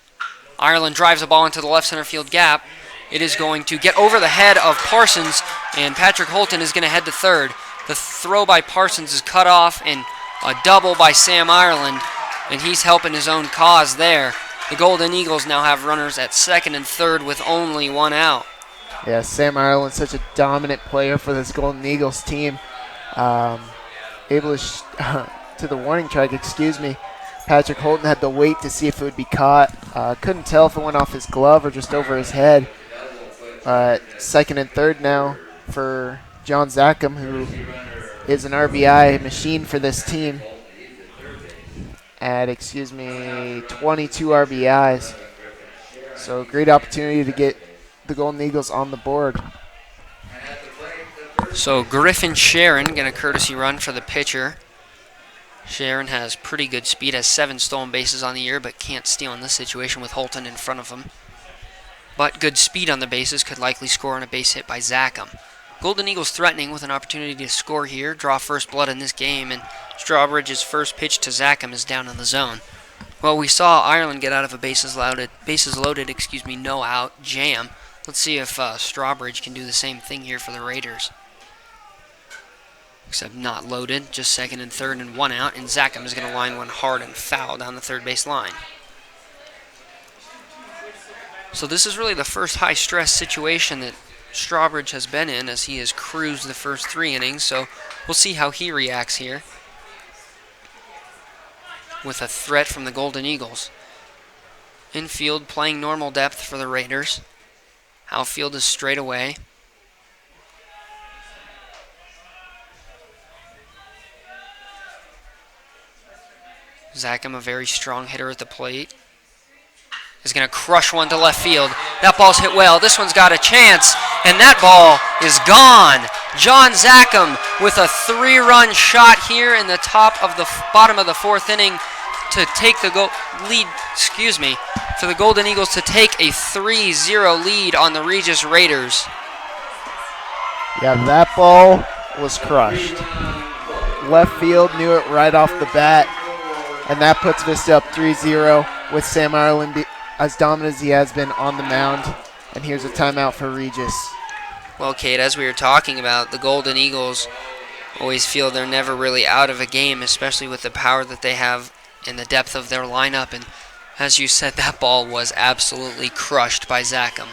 Ireland drives a ball into the left center field gap. It is going to get over the head of Parsons, and Patrick Holton is going to head to third. The throw by Parsons is cut off, and a double by Sam Ireland, and he's helping his own cause there. The Golden Eagles now have runners at second and third with only one out. Yeah, Sam Ireland, such a dominant player for this Golden Eagles team. Able to the warning track, Patrick Holton had to wait to see if it would be caught. Couldn't tell if it went off his glove or just over his head. Second and third now for John Zackham, who is an RBI machine for this team. At 22 RBIs. So great opportunity to get the Golden Eagles on the board. So Griffin Sharon getting a courtesy run for the pitcher. Sharon has pretty good speed, has 7 stolen bases on the year, but can't steal in this situation with Holton in front of him. But good speed on the bases, could likely score on a base hit by Zackham. Golden Eagles threatening with an opportunity to score here, draw first blood in this game, and Strawbridge's first pitch to Zackham is down in the zone. Well, we saw Ireland get out of a bases loaded, no out jam. Let's see if Strawbridge can do the same thing here for the Raiders. Except not loaded, just second and third and one out, and Zackham is going to line one hard and foul down the third base line. So this is really the first high-stress situation that Strawbridge has been in as he has cruised the first 3 innings, so we'll see how he reacts here with a threat from the Golden Eagles. Infield playing normal depth for the Raiders. Outfield is straight away. Zackham, a very strong hitter at the plate. is going to crush one to left field. That ball's hit well. This one's got a chance, and that ball is gone. John Zackham with a 3-run shot here in the bottom of the 4th inning to take the lead, for the Golden Eagles to take a 3-0 lead on the Regis Raiders. Yeah, that ball was crushed. Left field knew it right off the bat, and that puts Vista up 3-0 with Sam Ireland as dominant as he has been on the mound. And here's a timeout for Regis. Well, Kate, as we were talking about, the Golden Eagles always feel they're never really out of a game, especially with the power that they have in the depth of their lineup. And as you said, that ball was absolutely crushed by Zackham.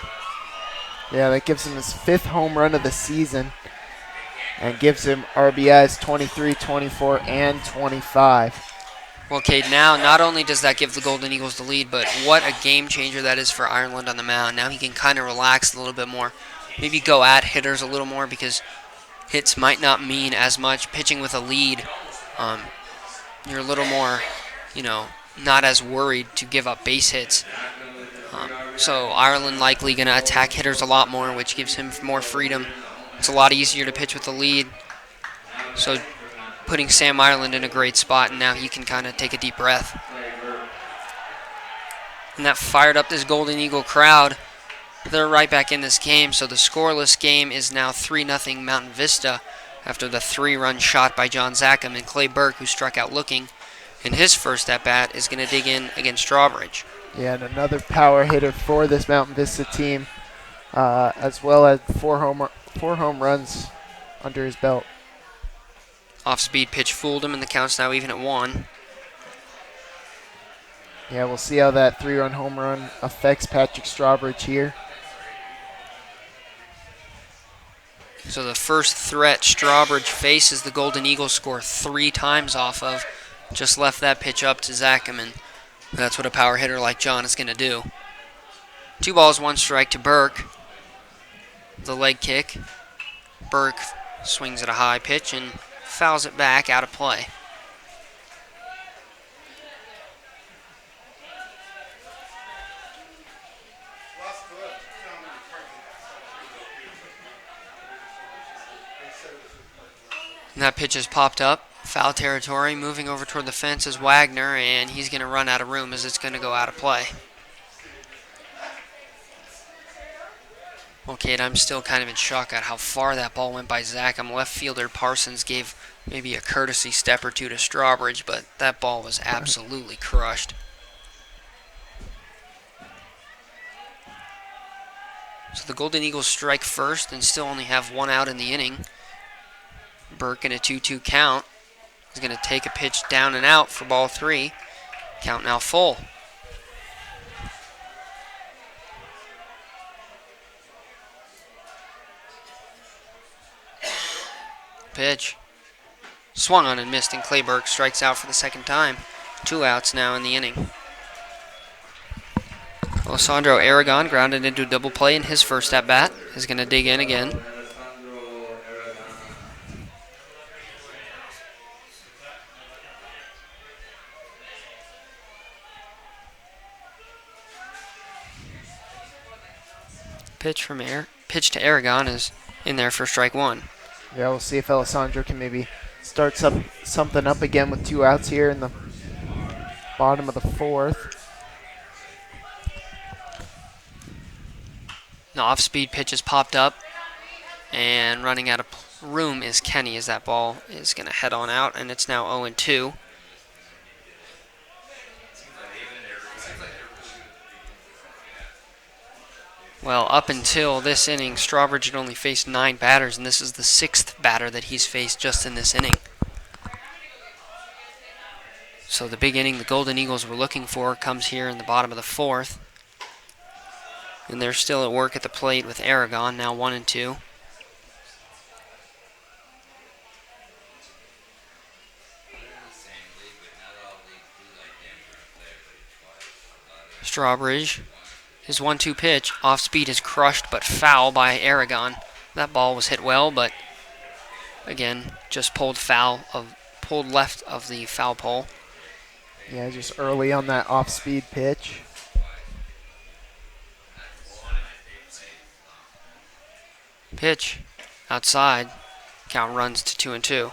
Yeah, that gives him his 5th home run of the season and gives him RBIs 23, 24, and 25. Well, Cade, now not only does that give the Golden Eagles the lead, but what a game changer that is for Ireland on the mound. Now he can kind of relax a little bit more. Maybe go at hitters a little more because hits might not mean as much. Pitching with a lead, you're a little more, not as worried to give up base hits. So Ireland likely going to attack hitters a lot more, which gives him more freedom. It's a lot easier to pitch with the lead. So putting Sam Ireland in a great spot, and now he can kind of take a deep breath. And that fired up this Golden Eagle crowd. They're right back in this game, so the scoreless game is now 3-0 Mountain Vista after the 3-run shot by John Zackham, and Clay Burke, who struck out looking in his first at-bat, is going to dig in against Strawbridge. Yeah, and another power hitter for this Mountain Vista team, as well as 4 home runs under his belt. Off-speed pitch fooled him, and the count's now even at 1. Yeah, we'll see how that 3-run home run affects Patrick Strawbridge here. So the first threat Strawbridge faces, the Golden Eagles score 3 times off of. Just left that pitch up to Zackham, and that's what a power hitter like John is going to do. 2 balls, 1 strike to Burke. The leg kick. Burke swings at a high pitch and fouls it back out of play. And that pitch has popped up. Foul territory. Moving over toward the fence is Wagner, and he's going to run out of room as it's going to go out of play. Okay, and I'm still kind of in shock at how far that ball went by Zackham. Left fielder Parsons gave maybe a courtesy step or two to Strawbridge, but that ball was absolutely crushed. So the Golden Eagles strike first and still only have 1 out in the inning. Burke in a 2-2 count is going to take a pitch down and out for ball 3. Count now full. Pitch. Swung on and missed, and Clay Burke strikes out for the 2nd time. 2 outs now in the inning. Alessandro Aragon grounded into a double play in his first at-bat. Is going to dig in again. Pitch to Aragon is in there for strike 1. Yeah, we'll see if Alessandro can maybe start something up again with 2 outs here in the bottom of the 4th. The off-speed pitch has popped up, and running out of room is Kenny as that ball is going to head on out, and it's now 0-2. Well, up until this inning, Strawbridge had only faced 9 batters, and this is the 6th batter that he's faced just in this inning. So the big inning the Golden Eagles were looking for comes here in the bottom of the 4th. And they're still at work at the plate with Aragon, now 1-2. Strawbridge. His 1-2 pitch, off speed, is crushed but foul by Aragon. That ball was hit well, but again, just pulled left of the foul pole. Yeah, just early on that off-speed pitch. Pitch outside. Count runs to 2-2.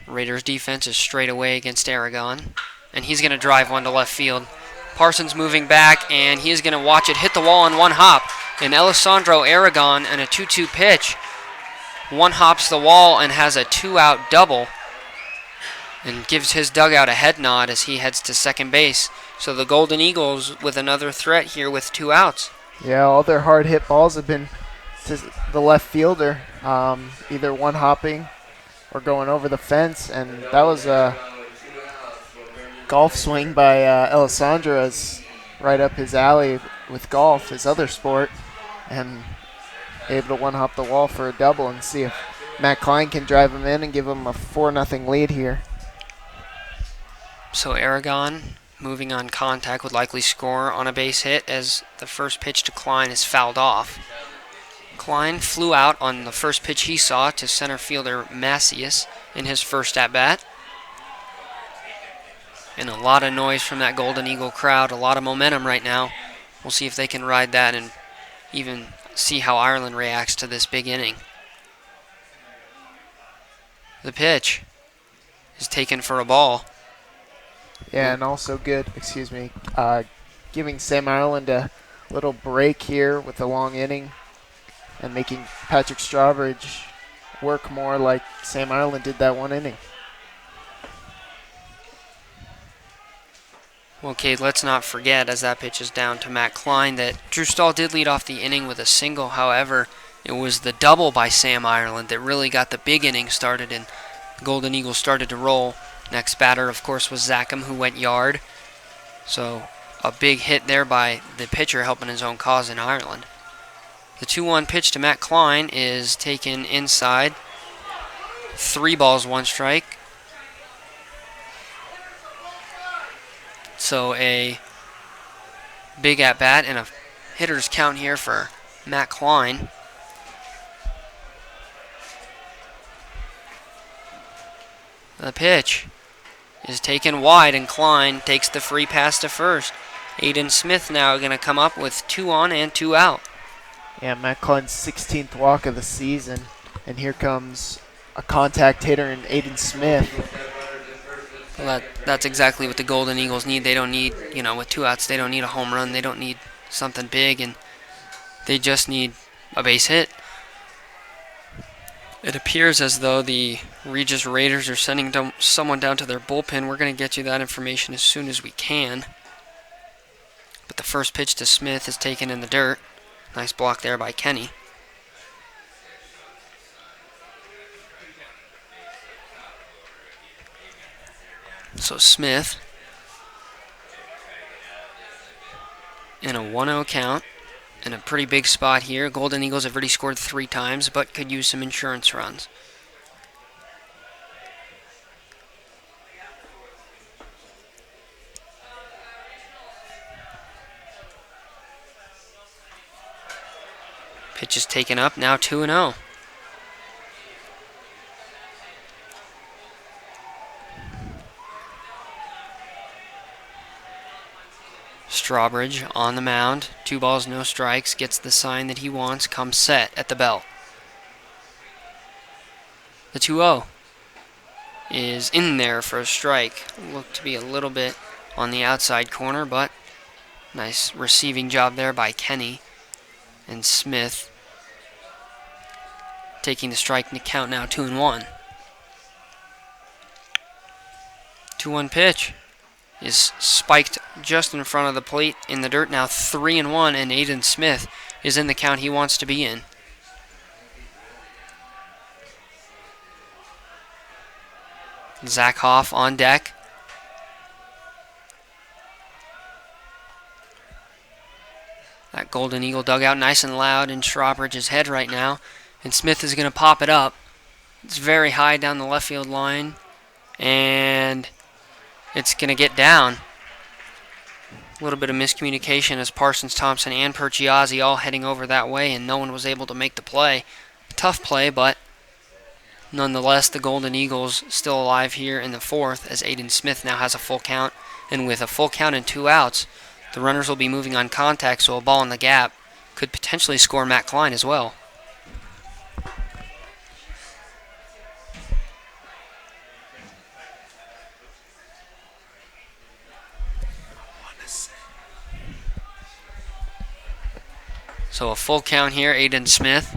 Raiders defense is straight away against Aragon, and he's going to drive one to left field. Parsons moving back, and he is going to watch it hit the wall in one hop. And Alessandro Aragon and a 2-2 pitch. One hops the wall and has a 2-out double, and gives his dugout a head nod as he heads to second base. So the Golden Eagles with another threat here with 2 outs. Yeah, all their hard hit balls have been to the left fielder, either one hopping or going over the fence, and that was a golf swing by Alessandro, as right up his alley with golf, his other sport, and able to one hop the wall for a double and see if Matt Klein can drive him in and give him a 4-0 lead here. So Aragon, moving on contact, would likely score on a base hit as the first pitch to Klein is fouled off. Klein flew out on the first pitch he saw to center fielder Macias in his first at-bat. And a lot of noise from that Golden Eagle crowd, a lot of momentum right now. We'll see if they can ride that and even see how Ireland reacts to this big inning. The pitch is taken for a ball. Yeah, and also good, giving Sam Ireland a little break here with the long inning and making Patrick Strawbridge work more like Sam Ireland did that one inning. Okay, let's not forget, as that pitch is down to Matt Klein, that Drew Stahl did lead off the inning with a single. However, it was the double by Sam Ireland that really got the big inning started, and the Golden Eagles started to roll. Next batter, of course, was Zackham, who went yard. So a big hit there by the pitcher, helping his own cause in Ireland. The 2-1 pitch to Matt Klein is taken inside. 3 balls, 1 strike. So a big at-bat and a hitter's count here for Matt Klein. The pitch is taken wide, and Klein takes the free pass to first. Aiden Smith now going to come up with 2 on and 2 out. Yeah, Matt Klein's 16th walk of the season, and here comes a contact hitter in Aiden Smith. Well, that's exactly what the Golden Eagles need. They don't need, with 2 outs, they don't need a home run. They don't need something big, and they just need a base hit. It appears as though the Regis Raiders are sending someone down to their bullpen. We're going to get you that information as soon as we can. But the first pitch to Smith is taken in the dirt. Nice block there by Kenny. So Smith in a 1-0 count. In a pretty big spot here. Golden Eagles have already scored 3 times, but could use some insurance runs. Pitch is taken up, now 2-0. Strawbridge on the mound, 2 balls, no strikes, gets the sign that he wants, comes set at the belt. The 2-0 is in there for a strike. Looked to be a little bit on the outside corner, but nice receiving job there by Kenny. And Smith taking the strike and the count now 2-1. 2-1 pitch is spiked just in front of the plate in the dirt. Now 3-1, and Aiden Smith is in the count he wants to be in. Zach Hoff on deck. That Golden Eagle dugout nice and loud in Strawbridge's head right now. And Smith is going to pop it up. It's very high down the left field line. And it's going to get down. A little bit of miscommunication as Parsons, Thompson, and Perchiazzi all heading over that way, and no one was able to make the play. Tough play, but Nonetheless, the Golden Eagles still alive here in the fourth as Aiden Smith now has a full count. And with a full count and 2 outs, the runners will be moving on contact, so a ball in the gap could potentially score Matt Klein as well. So a full count here, Aiden Smith.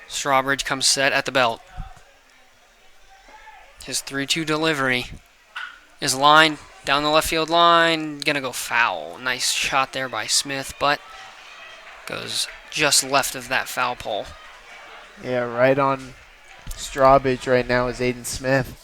Strawbridge comes set at the belt. His 3-2 delivery is lined down the left field line. Gonna go foul. Nice shot there by Smith, but goes just left of that foul pole. Yeah, right on Strawbridge right now is Aiden Smith.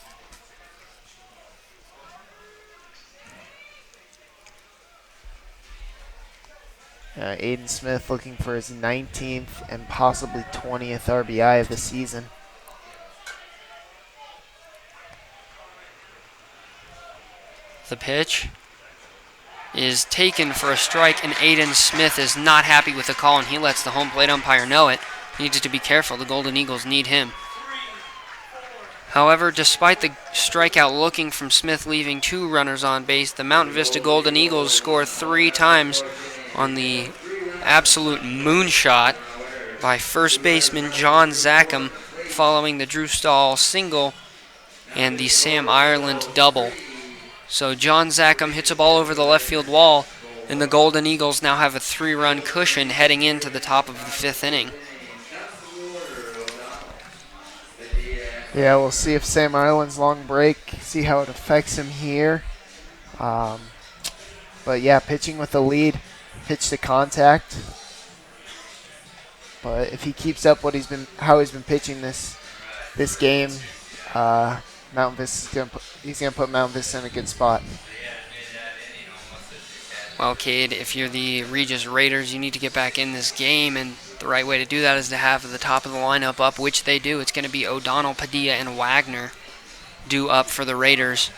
Aiden Smith looking for his 19th and possibly 20th RBI of the season. The pitch is taken for a strike, and Aiden Smith is not happy with the call, and he lets the home plate umpire know it. He needs to be careful. The Golden Eagles need him. However, despite the strikeout looking from Smith leaving 2 runners on base, the Mountain Vista Golden Eagles score 3 times on the absolute moonshot by first baseman John Zackham following the Drew Stahl single and the Sam Ireland double. So John Zackham hits a ball over the left field wall, and the Golden Eagles now have a 3-run cushion heading into the top of the 5th inning. Yeah, we'll see if Sam Ireland's long break, see how it affects him here. But yeah, pitching with the lead, pitch to contact. But if he keeps up how he's been pitching this game, Mountain Vista he's gonna put Mountain Vista in a good spot. Well, Cade, if you're the Regis Raiders, you need to get back in this game, and the right way to do that is to have the top of the lineup up, which they do. It's going to be O'Donnell, Padilla, and Wagner due up for the Raiders.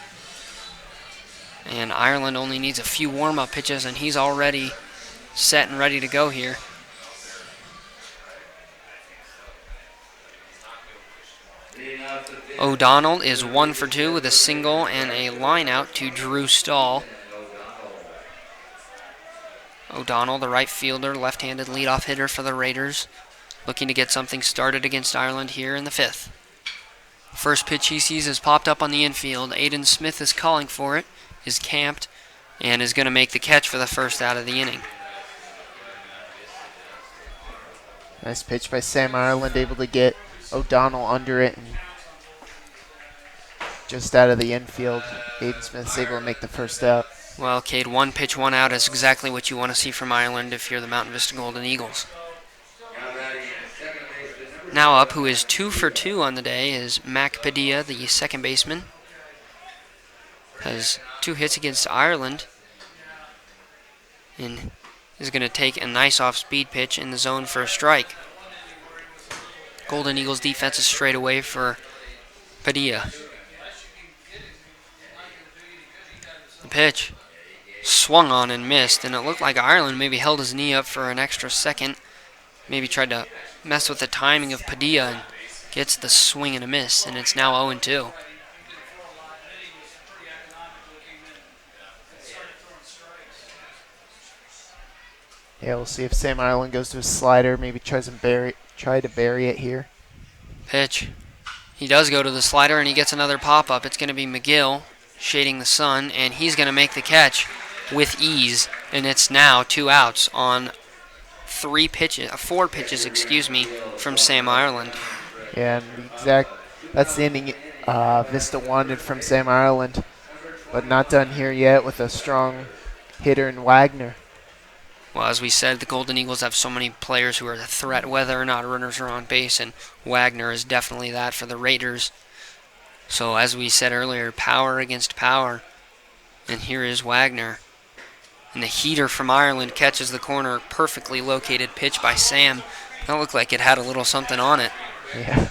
And Ireland only needs a few warm-up pitches, and he's already set and ready to go here. O'Donnell is 1 for 2 with a single and a line out to Drew Stahl. O'Donnell, the right fielder, left-handed leadoff hitter for the Raiders, looking to get something started against Ireland here in the 5th. First pitch he sees is popped up on the infield. Aiden Smith is calling for it, is camped, and is going to make the catch for the first out of the inning. Nice pitch by Sam Ireland, able to get O'Donnell under it and just out of the infield. Aiden Smith's able to make the first out. Well, Cade, 1 pitch, 1 out is exactly what you want to see from Ireland if you're the Mountain Vista Golden Eagles. Now up, who is 2 for 2 on the day, is Mac Padilla, the second baseman. Has 2 hits against Ireland, and is going to take a nice off-speed pitch in the zone for a strike. Golden Eagles defense is straight away for Padilla. The pitch swung on and missed, and it looked like Ireland maybe held his knee up for an extra second, maybe tried to mess with the timing of Padilla, and gets the swing and a miss, and it's now 0-2. Yeah, we'll see if Sam Ireland goes to his slider, maybe try to bury it here. Pitch. He does go to the slider, and he gets another pop-up. It's going to be McGill shading the sun, and he's going to make the catch with ease, and it's now 2 outs on 4 pitches, from Sam Ireland. Yeah, and that's the ending Vista wanted from Sam Ireland, but not done here yet with a strong hitter in Wagner. Well, as we said, the Golden Eagles have so many players who are a threat whether or not runners are on base, and Wagner is definitely that for the Raiders. So as we said earlier, power against power. And here is Wagner. And the heater from Ireland catches the corner. Perfectly located pitch by Sam. That looked like it had a little something on it. Yeah.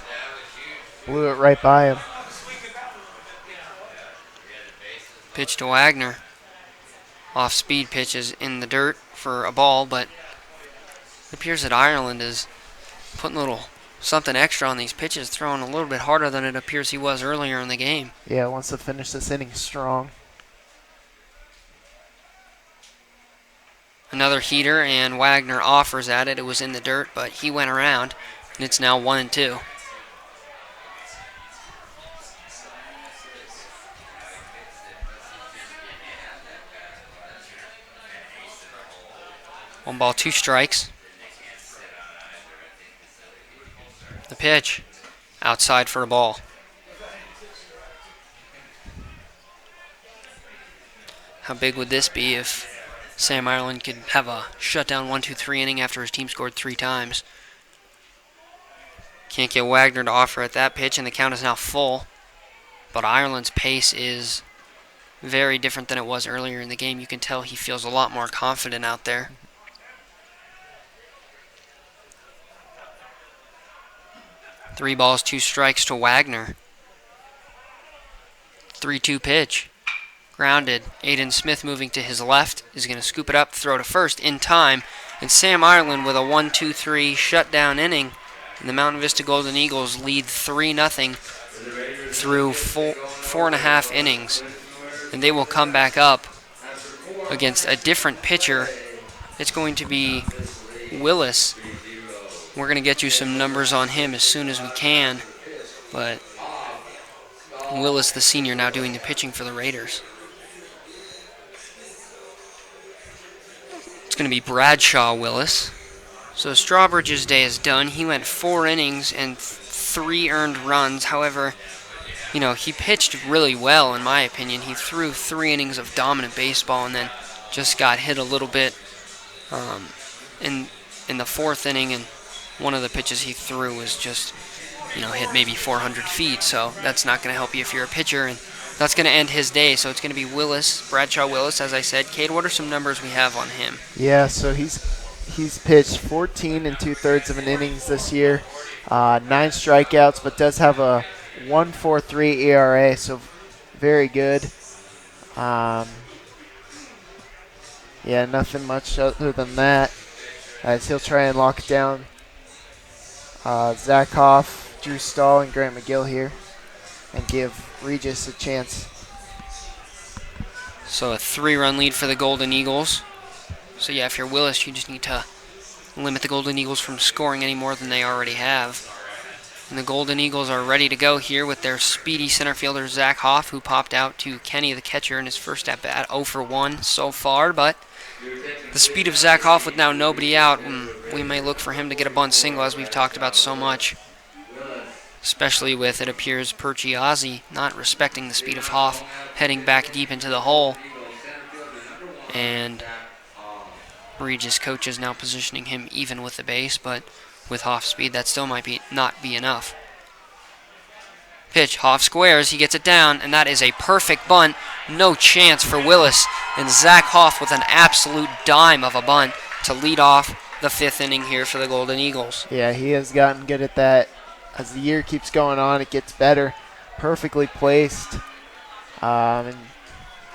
Blew it right by him. Pitch to Wagner. Off-speed pitch is in the dirt for a ball, but it appears that Ireland is putting a little something extra on these pitches, throwing a little bit harder than it appears he was earlier in the game. Yeah, wants to finish this inning strong. Another heater, and Wagner offers at it. It was in the dirt, but he went around, and it's now 1-2. One ball, two strikes. The pitch, outside for a ball. How big would this be if Sam Ireland could have a shutdown 1-2-3 inning after his team scored 3 times? Can't get Wagner to offer at that pitch, and the count is now full. But Ireland's pace is very different than it was earlier in the game. You can tell he feels a lot more confident out there. Three balls, two strikes to Wagner. 3-2 pitch. Grounded. Aiden Smith moving to his left is going to scoop it up, throw to first in time. And Sam Ireland with a 1-2-3 shutdown inning. And the Mountain Vista Golden Eagles lead 3-0 through 4.5 innings. And they will come back up against a different pitcher. It's going to be Willis. We're going to get you some numbers on him as soon as we can. But Willis, the senior, now doing the pitching for the Raiders. It's going to be Bradshaw Willis. So Strawbridge's day is done. He went 4 innings and 3 earned runs. However, he pitched really well, in my opinion. He threw 3 innings of dominant baseball and then just got hit a little bit in the 4th inning, and one of the pitches he threw was just, hit maybe 400 feet. So that's not going to help you if you're a pitcher, and that's going to end his day. So it's going to be Bradshaw Willis, as I said. Cade, what are some numbers we have on him? Yeah, so he's pitched 14 2/3 of an innings this year, 9 strikeouts, but does have a 1.43 ERA, so very good. Yeah, nothing much other than that, as he'll try and lock down Zach Hoff, Drew Stahl, and Grant McGill here, and give Regis a chance. So a 3-run lead for the Golden Eagles. So yeah, if you're Willis, you just need to limit the Golden Eagles from scoring any more than they already have. And the Golden Eagles are ready to go here with their speedy center fielder, Zach Hoff, who popped out to Kenny, the catcher, in his first at-bat, 0 for 1 so far. But the speed of Zach Hoff with now nobody out, we may look for him to get a bunt single, as we've talked about so much. Especially with, it appears, Perchiazzi not respecting the speed of Hoff, heading back deep into the hole. And Regis coach is now positioning him even with the base, but with Hoff's speed, that still might not be enough. Pitch, Hoff squares, he gets it down, and that is a perfect bunt. No chance for Willis, and Zach Hoff with an absolute dime of a bunt to lead off the 5th inning here for the Golden Eagles. Yeah, he has gotten good at that. As the year keeps going on, it gets better. Perfectly placed. And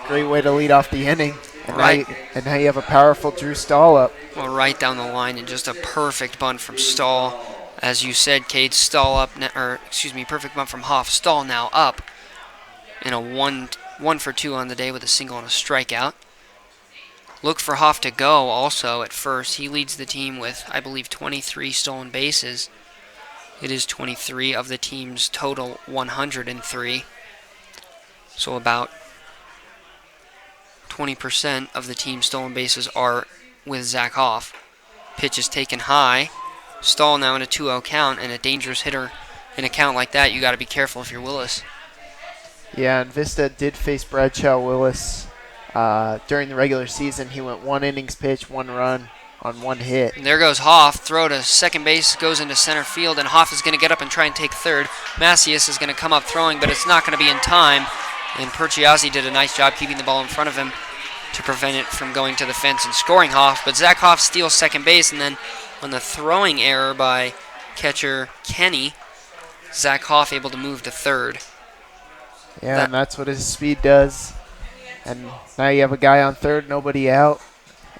great way to lead off the inning. And right. Now you have a powerful Drew Stahl up. Well, right down the line, and just a perfect bunt from Stahl. As you said, Cade, perfect bunt from Hoff. Stahl now up in a 1 for 2 on the day with a single and a strikeout. Look for Hoff to go also at first. He leads the team with, I believe, 23 stolen bases. It is 23 of the team's total 103. So about 20% of the team's stolen bases are with Zach Hoff. Pitch is taken high. Stahl now in a 2-0 count, and a dangerous hitter in a count like that, you got to be careful if you're Willis. Yeah, and Vista did face Bradshaw Willis during the regular season. He went 1 innings pitch, 1 run on 1 hit. And there goes Hoff. Throw to second base, goes into center field, and Hoff is going to get up and try and take third. Macias is going to come up throwing, but it's not going to be in time. And Perchiazzi did a nice job keeping the ball in front of him to prevent it from going to the fence and scoring Hoff. But Zach Hoff steals second base, and then on the throwing error by catcher Kenny, Zach Hoff able to move to third. Yeah, and that's what his speed does. And now you have a guy on third, nobody out,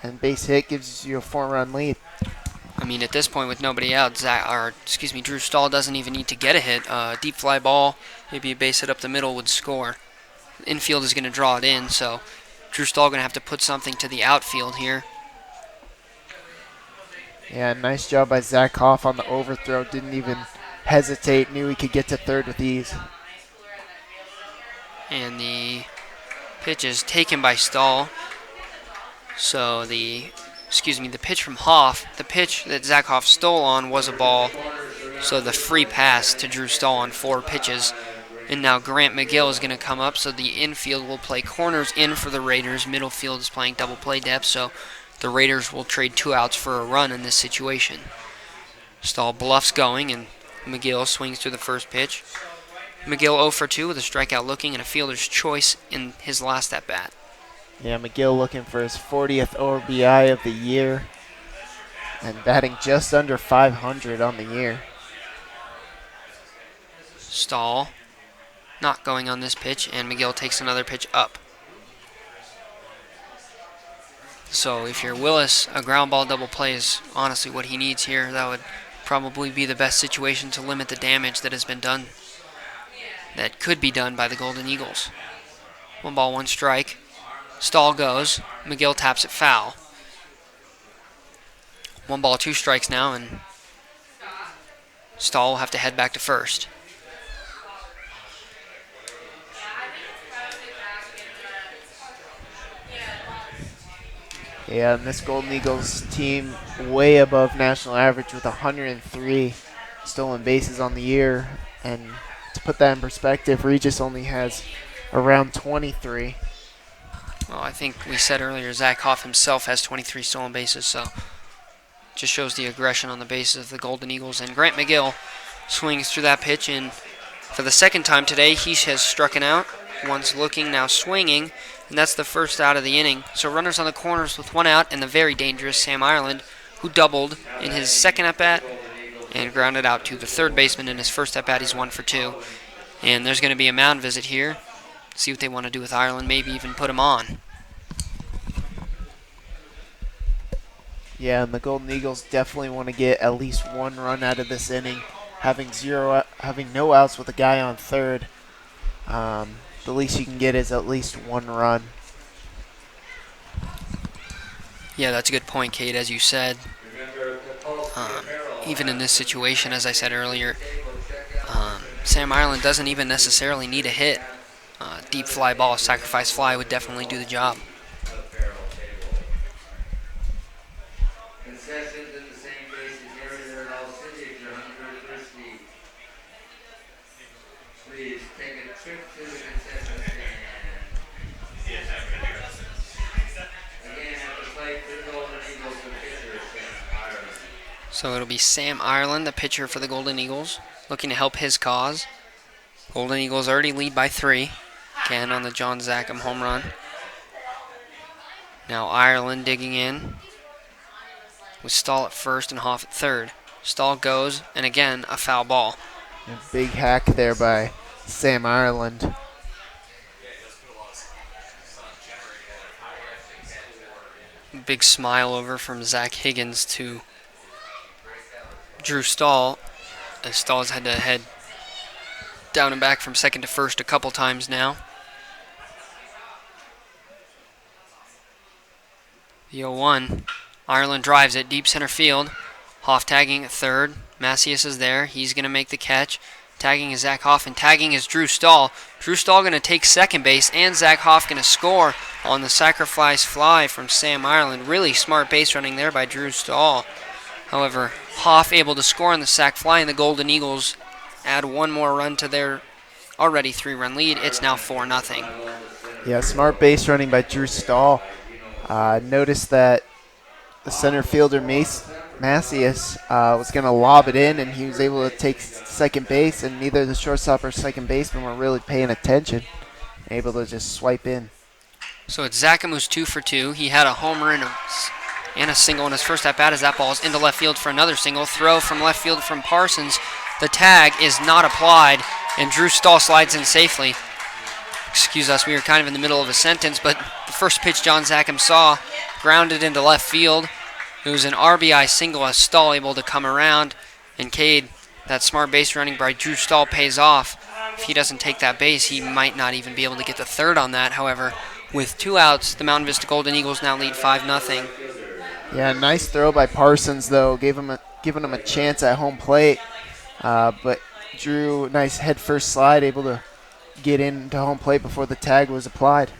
and base hit gives you a 4-run lead. I mean, at this point with nobody out, Drew Stahl doesn't even need to get a hit. Deep fly ball, maybe a base hit up the middle would score. Infield is going to draw it in, so Drew Stahl going to have to put something to the outfield here. Yeah, nice job by Zach Hoff on the overthrow. Didn't even hesitate. Knew he could get to third with ease. And the pitch is taken by Stahl. So the pitch from Hoff, the pitch that Zach Hoff stole on was a ball. So the free pass to Drew Stahl on 4 pitches. And now Grant McGill is going to come up, so the infield will play corners in for the Raiders. Middle field is playing double play depth, so the Raiders will trade 2 outs for a run in this situation. Stahl bluffs going, and McGill swings to the first pitch. McGill 0 for 2 with a strikeout looking and a fielder's choice in his last at-bat. Yeah, McGill looking for his 40th RBI of the year and batting just under 500 on the year. Stahl not going on this pitch, and McGill takes another pitch up. So if you're Willis, a ground ball double play is honestly what he needs here. That would probably be the best situation to limit the damage that has been done, that could be done by the Golden Eagles. 1 ball, 1 strike. Stahl goes. McGill taps it foul. 1 ball, 2 strikes now, and Stahl will have to head back to first. Yeah, and this Golden Eagles team way above national average with 103 stolen bases on the year. And to put that in perspective, Regis only has around 23. Well, I think we said earlier Zach Hoff himself has 23 stolen bases, so just shows the aggression on the bases of the Golden Eagles. And Grant McGill swings through that pitch, and for the second time today, he has struck an out. Once looking, now swinging, and that's the first out of the inning. So runners on the corners with 1 out, and the very dangerous Sam Ireland, who doubled in his second at-bat and grounded out to the third baseman in his first at-bat. He's 1 for 2. And there's going to be a mound visit here. See what they want to do with Ireland, maybe even put him on. Yeah, and the Golden Eagles definitely want to get at least 1 run out of this inning. Having no outs with a guy on third, the least you can get is at least 1 run. Yeah, that's a good point, Kate, as you said. Even in this situation, as I said earlier, Sam Ireland doesn't even necessarily need a hit. Deep fly ball, sacrifice fly would definitely do the job. So it'll be Sam Ireland, the pitcher for the Golden Eagles, looking to help his cause. Golden Eagles already lead by 3, again on the John Zackham home run. Now Ireland digging in with Stahl at first and Hoff at third. Stahl goes, and again, a foul ball. A big hack there by Sam Ireland. Big smile over from Zach Higgins to Drew Stahl, as Stahl's had to head down and back from second to first a couple times now. The 0-1. Ireland drives it deep center field. Hoff tagging at third. Macias is there. He's going to make the catch. Tagging is Zach Hoff, and tagging is Drew Stahl. Drew Stahl going to take second base, and Zach Hoff going to score on the sacrifice fly from Sam Ireland. Really smart base running there by Drew Stahl. However, Hoff able to score on the sac fly, and the Golden Eagles add 1 more run to their already 3-run lead. It's now 4-0. Yeah, smart base running by Drew Stahl. Notice that the center fielder Macias was going to lob it in, and he was able to take second base, and neither the shortstop or second baseman were really paying attention, able to just swipe in. So it's Zackham who's 2 for 2. He had a homer and a single in his first at-bat as that ball is into left field for another single. Throw from left field from Parsons. The tag is not applied, and Drew Stahl slides in safely. Excuse us, we were kind of in the middle of a sentence, but the first pitch John Zackham saw grounded into left field. It was an RBI single as Stahl able to come around. And Cade, that smart base running by Drew Stahl pays off. If he doesn't take that base, he might not even be able to get the third on that. However, with 2 outs, the Mountain Vista Golden Eagles now lead 5-0. Yeah, nice throw by Parsons, though, giving him a chance at home plate. But Drew, nice head first slide, able to get into home plate before the tag was applied.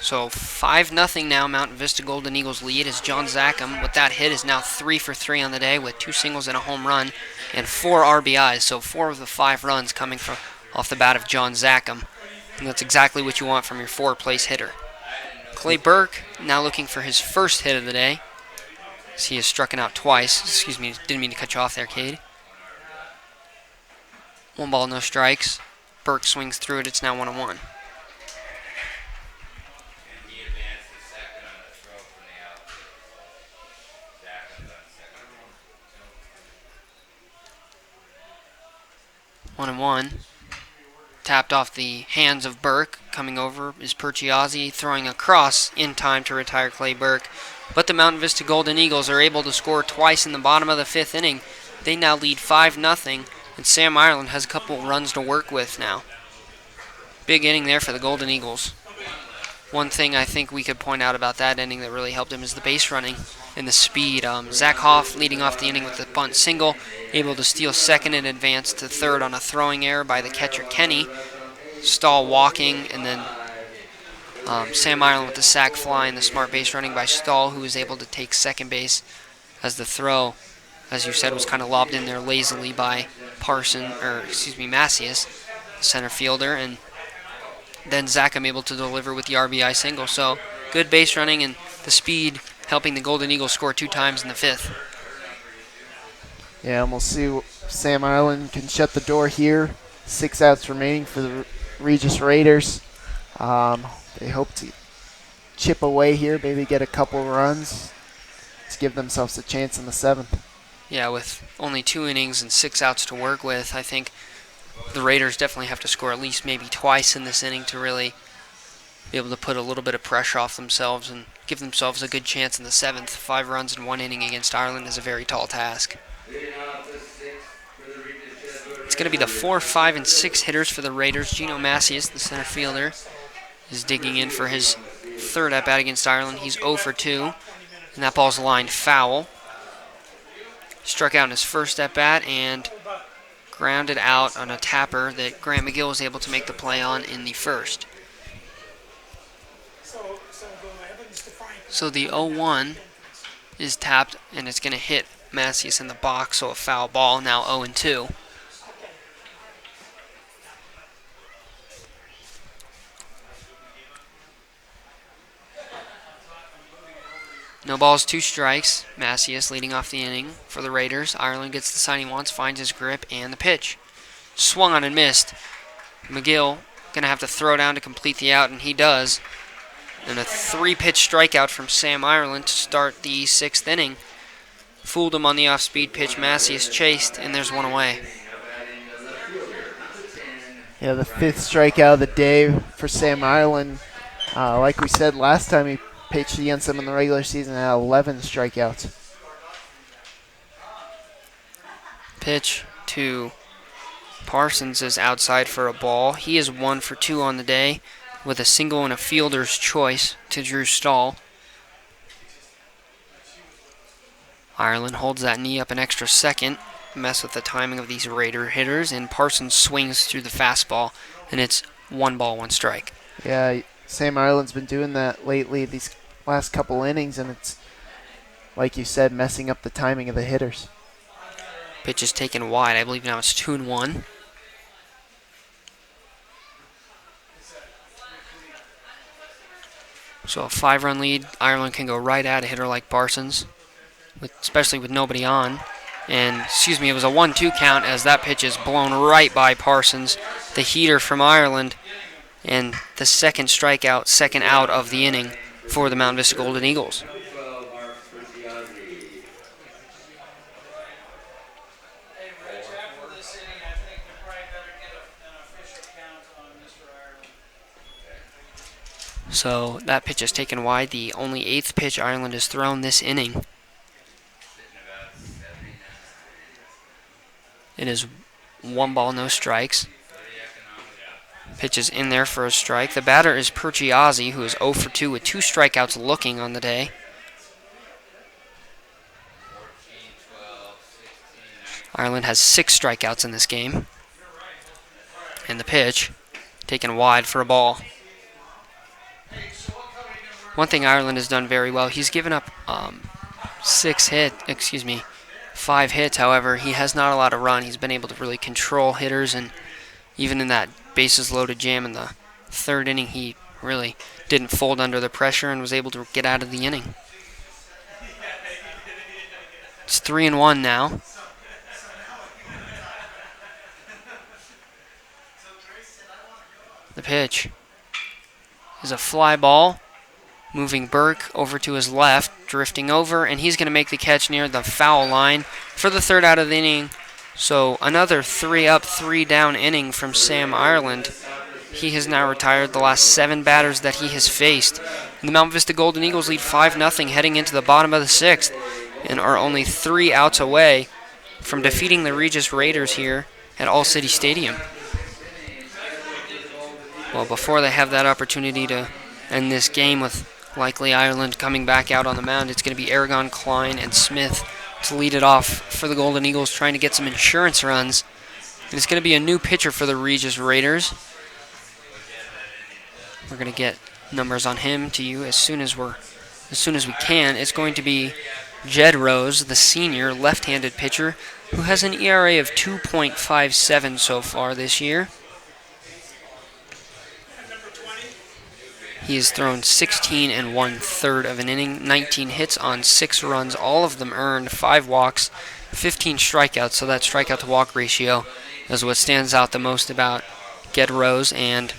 So 5-0 now, Mountain Vista Golden Eagles lead as John Zackham, with that hit, is now 3 for 3 on the day with 2 singles and a home run and 4 RBIs. So 4 of the 5 runs coming from off the bat of John Zackham. And that's exactly what you want from your 4th-place hitter. Clay Burke now looking for his first hit of the day, as he has struck out twice. Excuse me, didn't mean to cut you off there, Cade. 1 ball, no strikes. Burke swings through it. It's now 1-1. 1-1. Tapped off the hands of Burke. Coming over is Perchiazzi, throwing across in time to retire Clay Burke. But the Mountain Vista Golden Eagles are able to score twice in the bottom of the 5th inning. They now lead 5-0, and Sam Ireland has a couple runs to work with now. Big inning there for the Golden Eagles. One thing I think we could point out about that inning that really helped him is the base running and the speed. Zach Hoff leading off the inning with the bunt single, able to steal second and advance to third on a throwing error by the catcher Kenny. Stahl walking, and then Sam Ireland with the sac fly and the smart base running by Stahl, who was able to take second base as the throw, as you said, was kind of lobbed in there lazily by Macias, the center fielder, and then Zackham able to deliver with the RBI single. So good base running and the speed helping the Golden Eagles score 2 times in the 5th. Yeah, and we'll see if Sam Ireland can shut the door here. 6 outs remaining for the Regis Raiders. They hope to chip away here, maybe get a couple runs to give themselves a chance in the 7th. Yeah, with only 2 innings and 6 outs to work with, I think the Raiders definitely have to score at least maybe twice in this inning to really be able to put a little bit of pressure off themselves and give themselves a good chance in the 7th. 5 runs in 1 inning against Ireland is a very tall task. It's going to be the 4, 5, and 6 hitters for the Raiders. Gino Macias, the center fielder, is digging in for his 3rd at-bat against Ireland. He's 0 for 2, and that ball's lined foul. Struck out in his 1st at-bat and grounded out on a tapper that Grant McGill was able to make the play on in the 1st. So the 0-1 is tapped, and it's going to hit Macias in the box, so a foul ball, now 0-2. No balls, 2 strikes. Macias leading off the inning for the Raiders. Ireland gets the sign he wants, finds his grip, and the pitch. Swung on and missed. McGill going to have to throw down to complete the out, and he does. And a 3-pitch strikeout from Sam Ireland to start the 6th inning. Fooled him on the off-speed pitch. Macias chased, and there's 1 away. Yeah, the 5th strikeout of the day for Sam Ireland. Like we said last time he pitched against them in the regular season, had 11 strikeouts. Pitch to Parsons is outside for a ball. He is 1 for 2 on the day with a single and a fielder's choice to Drew Stahl. Ireland holds that knee up an extra second, mess with the timing of these Raider hitters, and Parsons swings through the fastball, and it's 1 ball, 1 strike. Yeah, Sam Ireland's been doing that lately, these last couple innings, and it's, like you said, messing up the timing of the hitters. Pitch is taken wide. I believe now it's 2-1. So a 5-run lead. Ireland can go right at a hitter like Parsons, especially with nobody on. And, it was a 1-2 count as that pitch is blown right by Parsons, the heater from Ireland, and the 2nd strikeout, 2nd out of the inning for the Mountain Vista Golden Eagles. So that pitch is taken wide, the only 8th pitch Ireland has thrown this inning. It is 1 ball, no strikes. Pitch is in there for a strike. The batter is Perchiazzi, who is 0 for 2 with 2 strikeouts looking on the day. Ireland has 6 strikeouts in this game. And the pitch, taken wide for a ball. One thing Ireland has done very well, he's given up 5 hits. However, he has not allowed a run. He's been able to really control hitters, and even in that bases loaded jam in the 3rd inning, he really didn't fold under the pressure and was able to get out of the inning. It's 3-1 now. The pitch is a fly ball, moving Burke over to his left, drifting over, and he's going to make the catch near the foul line for the 3rd out of the inning. So another 3 up, 3 down inning from Sam Ireland. He has now retired the last 7 batters that he has faced. And the Mountain Vista Golden Eagles lead 5-0 heading into the bottom of the 6th and are only 3 outs away from defeating the Regis Raiders here at All City Stadium. Well, before they have that opportunity to end this game with likely Ireland coming back out on the mound, it's going to be Aragon, Klein, and Smith to lead it off for the Golden Eagles, trying to get some insurance runs. And it's going to be a new pitcher for the Regis Raiders. We're going to get numbers on him to you as soon as we can. It's going to be Jed Rose, the senior left-handed pitcher, who has an ERA of 2.57 so far this year. He has thrown 16 1/3 of an inning, 19 hits on 6 runs, all of them earned, 5 walks, 15 strikeouts, so that strikeout to walk ratio is what stands out the most about Jed Rose, and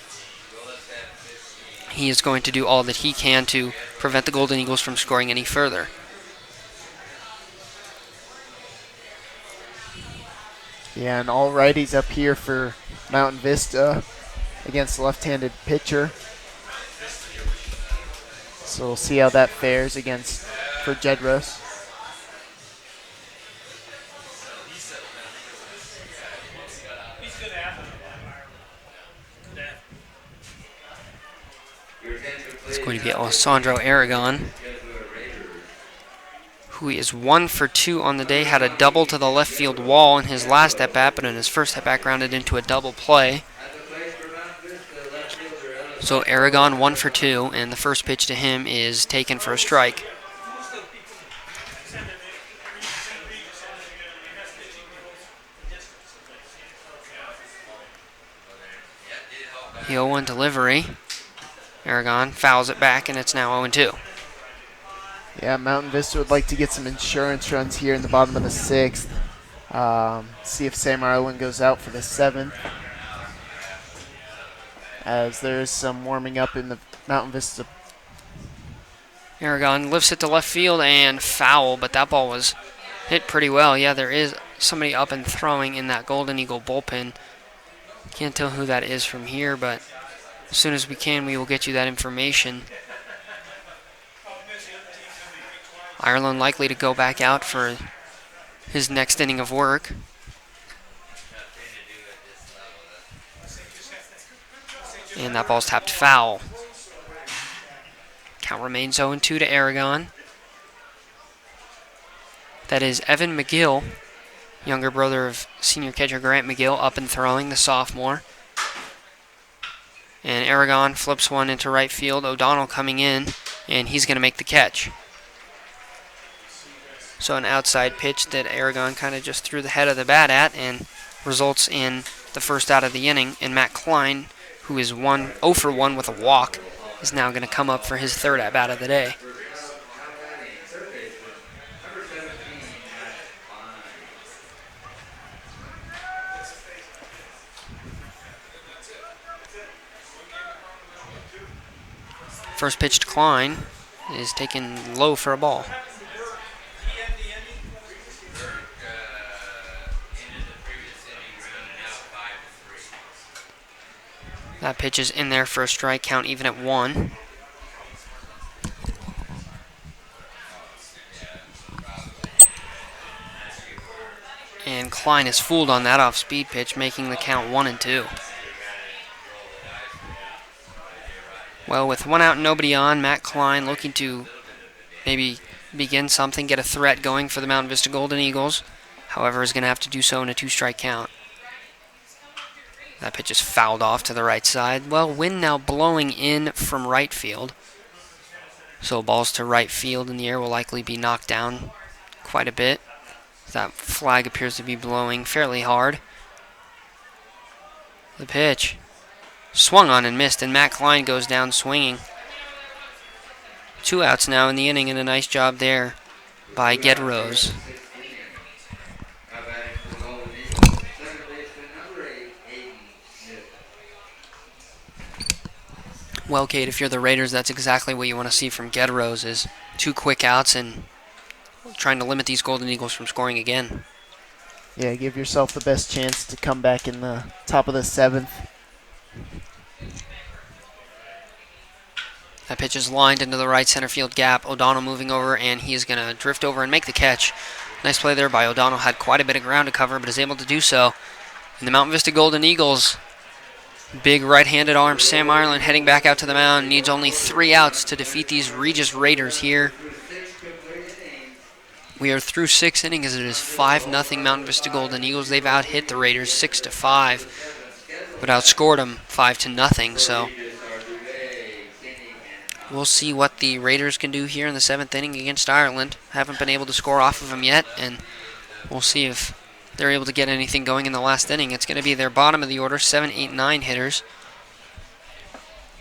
he is going to do all that he can to prevent the Golden Eagles from scoring any further. Yeah, and all righties up here for Mountain Vista against the left-handed pitcher. So we'll see how that fares for Jed Rose. It's going to be Alessandro Aragon, who is 1 for 2 on the day, had a double to the left field wall in his last at-bat, but in his first at-bat grounded into a double play. So Aragon 1 for 2, and the first pitch to him is taken for a strike. The 0-1 delivery. Aragon fouls it back, and it's now 0-2. Yeah, Mountain Vista would like to get some insurance runs here in the bottom of the 6th. See if Sam Ireland goes out for the 7th. As there's some warming up in the Mountain Vista. Aragon lifts it to left field and foul, but that ball was hit pretty well. Yeah, there is somebody up and throwing in that Golden Eagle bullpen. Can't tell who that is from here, but as soon as we can, we will get you that information. Ireland likely to go back out for his next inning of work. And that ball's tapped foul. Count remains 0-2 to Aragon. That is Evan McGill, younger brother of senior catcher Grant McGill, up and throwing, the sophomore. And Aragon flips one into right field. O'Donnell coming in, and he's going to make the catch. So an outside pitch that Aragon kind of just threw the head of the bat at and results in the first out of the inning. And Matt Klein, who is 0 for 1 with a walk, is now going to come up for his 3rd at-bat of the day. First pitch to Klein is taken low for a ball. That pitch is in there for a strike, count even at 1. And Klein is fooled on that off-speed pitch, making the count 1-2. Well, with 1 out and nobody on, Matt Klein looking to maybe begin something, get a threat going for the Mountain Vista Golden Eagles. However, is going to have to do so in a 2-strike count. That pitch is fouled off to the right side. Well, wind now blowing in from right field. So balls to right field in the air will likely be knocked down quite a bit. That flag appears to be blowing fairly hard. The pitch swung on and missed, and Matt Klein goes down swinging. 2 outs now in the inning, and a nice job there by Gedrose. Well, Kate, if you're the Raiders, that's exactly what you want to see from Gedrose, is 2 quick outs and trying to limit these Golden Eagles from scoring again. Yeah, give yourself the best chance to come back in the top of the 7th. That pitch is lined into the right center field gap. O'Donnell moving over, and he's going to drift over and make the catch. Nice play there by O'Donnell. Had quite a bit of ground to cover, but is able to do so. And the Mountain Vista Golden Eagles, big right-handed arm, Sam Ireland heading back out to the mound. Needs only 3 outs to defeat these Regis Raiders here. We are through 6 innings as it is 5-0 Mountain Vista Golden Eagles. They've out-hit the Raiders 6-5, but outscored them 5-0. So we'll see what the Raiders can do here in the 7th inning against Ireland. Haven't been able to score off of them yet, and we'll see if they're able to get anything going in the last inning. It's going to be their bottom of the order, 7, 8, 9 hitters.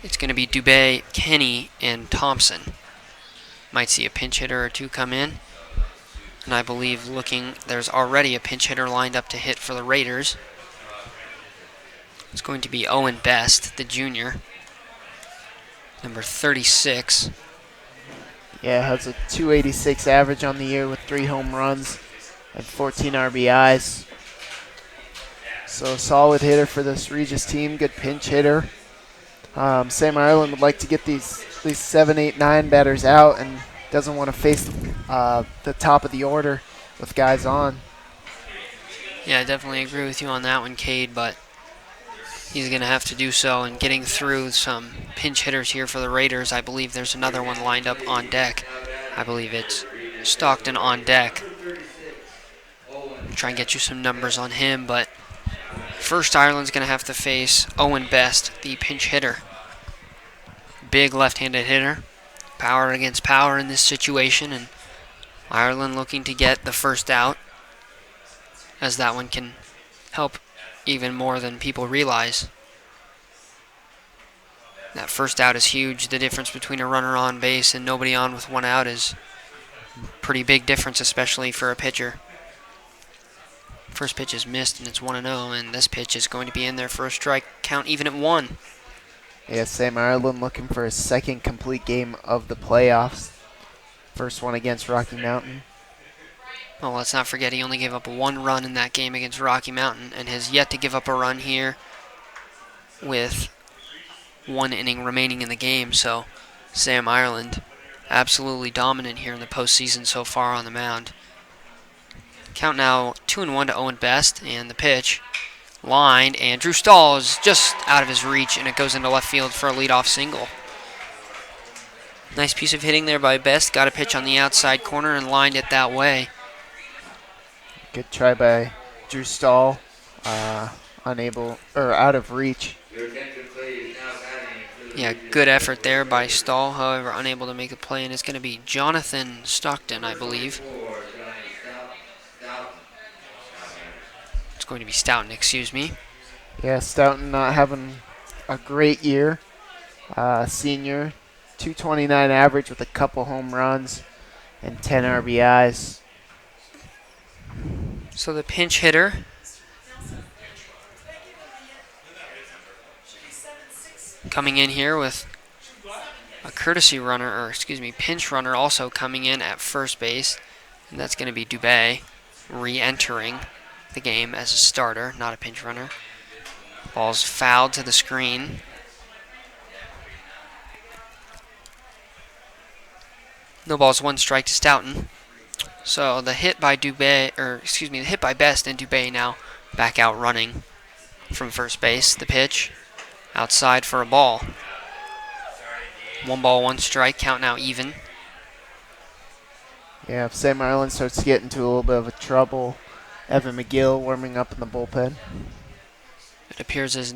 It's going to be Dubé, Kenny, and Thompson. Might see a pinch hitter or 2 come in. And I believe there's already a pinch hitter lined up to hit for the Raiders. It's going to be Owen Best, the junior, number 36. Yeah, has a 286 average on the year with 3 home runs and 14 RBIs. So solid hitter for this Regis team, good pinch hitter. Sam Ireland would like to get these 7, 8, 9 batters out and doesn't want to face the top of the order with guys on. Yeah, I definitely agree with you on that one, Cade, but he's going to have to do so. And getting through some pinch hitters here for the Raiders, I believe there's another one lined up on deck. I believe it's Stockton on deck. Try and get you some numbers on him, but first Ireland's going to have to face Owen Best, the pinch hitter. Big left-handed hitter. Power against power in this situation, and Ireland looking to get the first out, as that one can help even more than people realize. That first out is huge. The difference between a runner on base and nobody on with 1 out is a pretty big difference, especially for a pitcher. First pitch is missed, and it's 1-0, and this pitch is going to be in there for a strike count even at 1. Yeah, Sam Ireland looking for his 2nd complete game of the playoffs. First one against Rocky Mountain. Well, let's not forget he only gave up 1 run in that game against Rocky Mountain and has yet to give up a run here with 1 inning remaining in the game. So Sam Ireland absolutely dominant here in the postseason so far on the mound. Count now 2-1 to Owen Best, and the pitch lined, and Drew Stahl is just out of his reach, and it goes into left field for a leadoff single. Nice piece of hitting there by Best. Got a pitch on the outside corner and lined it that way. Good try by Drew Stahl. Unable, or out of reach. Yeah, good effort there by Stahl, however, unable to make a play, and it's going to be Jonathan Stockton, I believe. It's going to be Stoughton, excuse me. Yeah, Stoughton not having a great year. Senior, 229 average with a couple home runs and 10 RBIs. So the pinch hitter coming in here with a courtesy runner, or excuse me, pinch runner also coming in at first base, and that's going to be Dubé re-entering the game as a starter, not a pinch runner. Ball's fouled to the screen. No balls, 1 strike to Stoughton. So the hit by the hit by Best, and Dubé now back out running from first base. The pitch outside for a ball. 1 ball, 1 strike, count now even. Yeah, if Sam Ireland starts to get into a little bit of a trouble, Evan McGill warming up in the bullpen. It appears as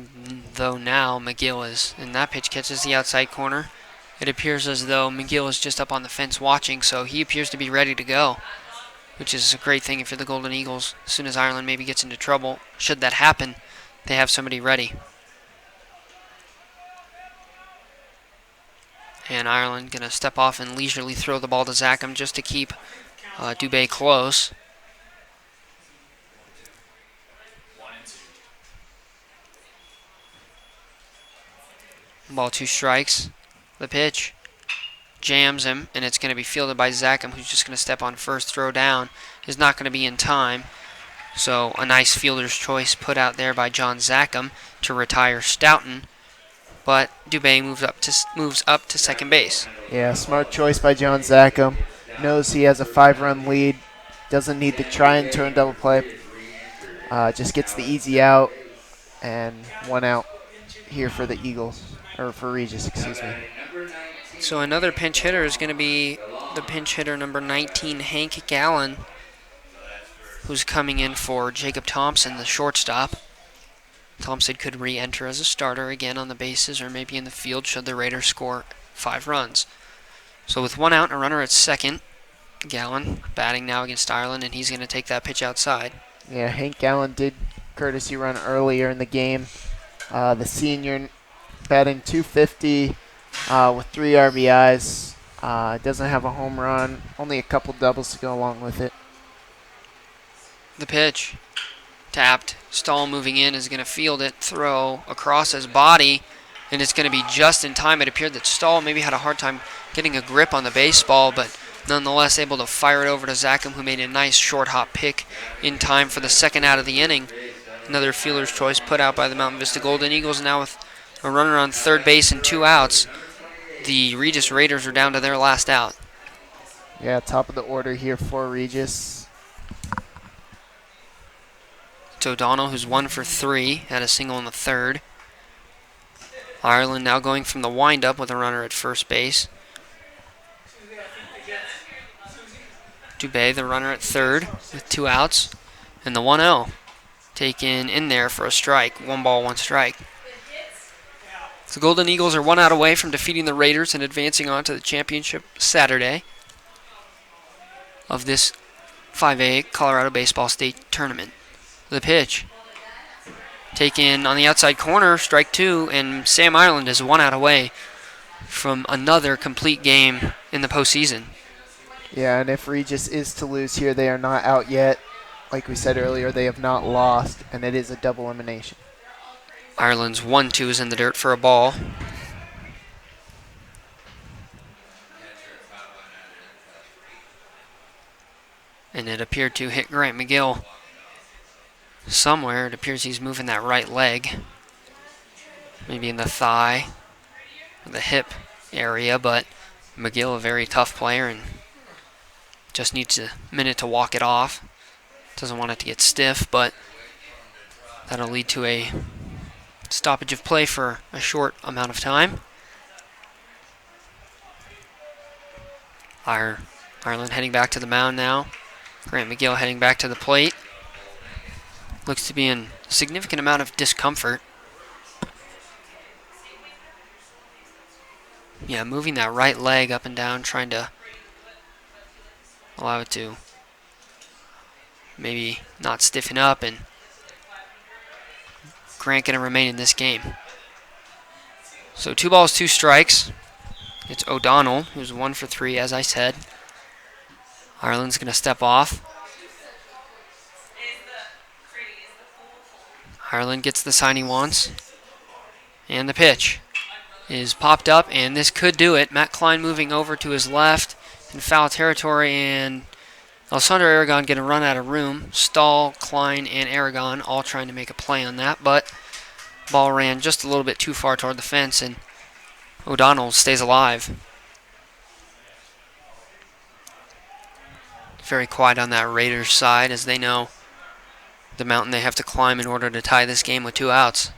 though now McGill is, and that pitch catches the outside corner. It appears as though McGill is just up on the fence watching, so he appears to be ready to go, which is a great thing for the Golden Eagles. As soon as Ireland maybe gets into trouble, should that happen, they have somebody ready. And Ireland going to step off and leisurely throw the ball to Zackham just to keep Dubé close. Ball, 2 strikes. The pitch jams him, and it's going to be fielded by Zackham, who's just going to step on first. Throw down is not going to be in time. So a nice fielder's choice put out there by John Zackham to retire Stoughton. But Dubé moves up to second base. Yeah, smart choice by John Zackham. Knows he has a 5-run lead. Doesn't need to try and turn double play. Just gets the easy out, and 1 out here for the Eagles, or for Regis, excuse me. So another pinch hitter is going to be the pinch hitter number 19, Hank Gallen, who's coming in for Jacob Thompson, the shortstop. Thompson could re-enter as a starter again on the bases or maybe in the field should the Raiders score 5 runs. So with 1 out and a runner at second, Gallen batting now against Ireland, and he's going to take that pitch outside. Yeah, Hank Gallen did courtesy run earlier in the game. The senior batting .250 with 3 RBIs. Doesn't have a home run, only a couple doubles to go along with it. The pitch. Tapped. Stahl moving in is going to field it, throw across his body, and it's going to be just in time. It appeared that Stahl maybe had a hard time getting a grip on the baseball, but nonetheless able to fire it over to Zackham, who made a nice short hop pick in time for the 2nd out of the inning. Another fielder's choice put out by the Mountain Vista Golden Eagles. Now with a runner on third base and 2 outs, the Regis Raiders are down to their last out. Yeah, top of the order here for Regis. It's O'Donnell, who's 1 for 3, had a single in the 3rd. Ireland now going from the windup with a runner at first base. Dubé, the runner at 3rd, with 2 outs, and the 1-0 taken in there for a strike. 1 ball, 1 strike. The Golden Eagles are 1 out away from defeating the Raiders and advancing on to the championship Saturday of this 5A Colorado Baseball State Tournament. The pitch taken on the outside corner, strike 2, and Sam Ireland is 1 out away from another complete game in the postseason. Yeah, and if Regis is to lose here, they are not out yet. Like we said earlier, they have not lost, and it is a double elimination. Ireland's 1-2 is in the dirt for a ball. And it appeared to hit Grant McGill somewhere. It appears he's moving that right leg. Maybe in the thigh or the hip area, but McGill, a very tough player, and just needs a minute to walk it off. Doesn't want it to get stiff, but that'll lead to a stoppage of play for a short amount of time. Ireland heading back to the mound now. Grant McGill heading back to the plate. Looks to be in a significant amount of discomfort. Yeah, moving that right leg up and down, trying to allow it to maybe not stiffen up, and Grant going to remain in this game. So 2 balls, 2 strikes. It's O'Donnell, who's 1 for 3, as I said. Ireland's going to step off. Ireland gets the sign he wants. And the pitch is popped up, and this could do it. Matt Klein moving over to his left in foul territory, and Alessandro Aragon getting run out of room. Stahl, Klein, and Aragon all trying to make a play on that, but ball ran just a little bit too far toward the fence, and O'Donnell stays alive. Very quiet on that Raiders side as they know the mountain they have to climb in order to tie this game with 2 outs.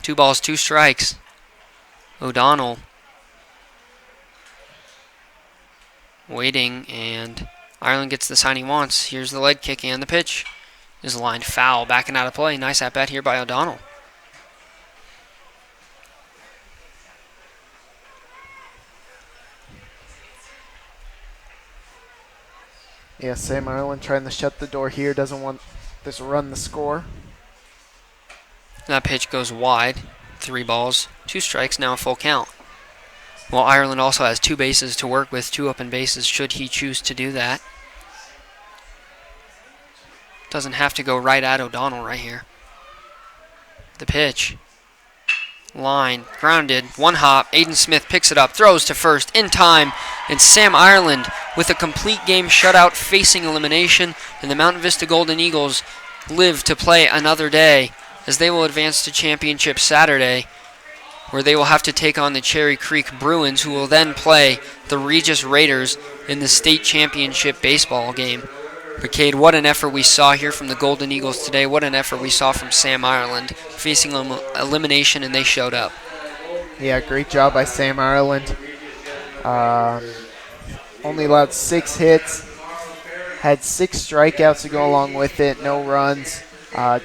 2 balls, 2 strikes. O'Donnell waiting, and Ireland gets the sign he wants. Here's the leg kick, and the pitch is lined foul, backing out of play. Nice at bat here by O'Donnell. Yeah, Sam Ireland trying to shut the door here. Doesn't want this run the score. That pitch goes wide. 3 balls, 2 strikes, now a full count. Well, Ireland also has 2 bases to work with, 2 open bases should he choose to do that. Doesn't have to go right at O'Donnell right here. The pitch. Line, grounded, 1 hop. Aiden Smith picks it up, throws to first in time, and Sam Ireland with a complete game shutout facing elimination, and the Mountain Vista Golden Eagles live to play another day as they will advance to championship Saturday, where they will have to take on the Cherry Creek Bruins, who will then play the Regis Raiders in the state championship baseball game. But Cade, what an effort we saw here from the Golden Eagles today. What an effort we saw from Sam Ireland facing elimination, and they showed up. Yeah, great job by Sam Ireland. Only allowed 6 hits. Had 6 strikeouts to go along with it. No runs.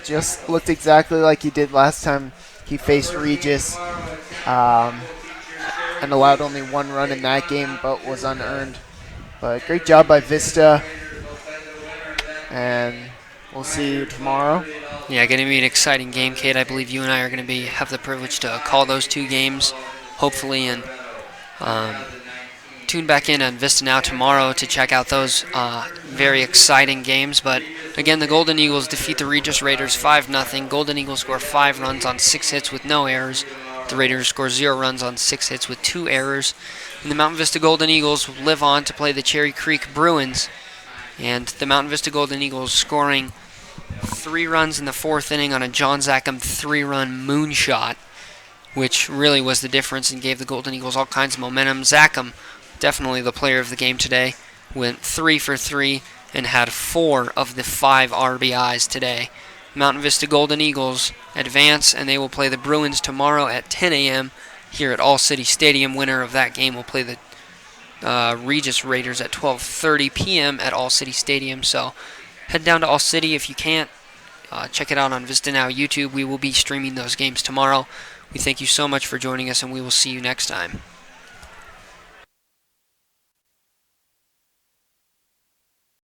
Just looked exactly like he did last time he faced Regis. And allowed only 1 run in that game, but was unearned. But great job by Vista. And we'll see you tomorrow. Yeah, going to be an exciting game, Cade. I believe you and I are going to have the privilege to call those 2 games, hopefully, and tune back in on VistaNow tomorrow to check out those very exciting games. But again, the Golden Eagles defeat the Regis Raiders 5-0. Golden Eagles score 5 runs on 6 hits with no errors. The Raiders score 0 runs on 6 hits with 2 errors. And the Mountain Vista Golden Eagles live on to play the Cherry Creek Bruins. And the Mountain Vista Golden Eagles scoring 3 runs in the 4th inning on a John Zackham 3-run moonshot, which really was the difference and gave the Golden Eagles all kinds of momentum. Zackham, definitely the player of the game today, went 3 for 3 and had 4 of the 5 RBIs today. Mountain Vista Golden Eagles advance, and they will play the Bruins tomorrow at 10 a.m. here at All City Stadium. Winner of that game will play the Regis Raiders at 12:30 p.m. at All City Stadium. So head down to All City if you can't. Check it out on VistaNow YouTube. We will be streaming those games tomorrow. We thank you so much for joining us, and we will see you next time.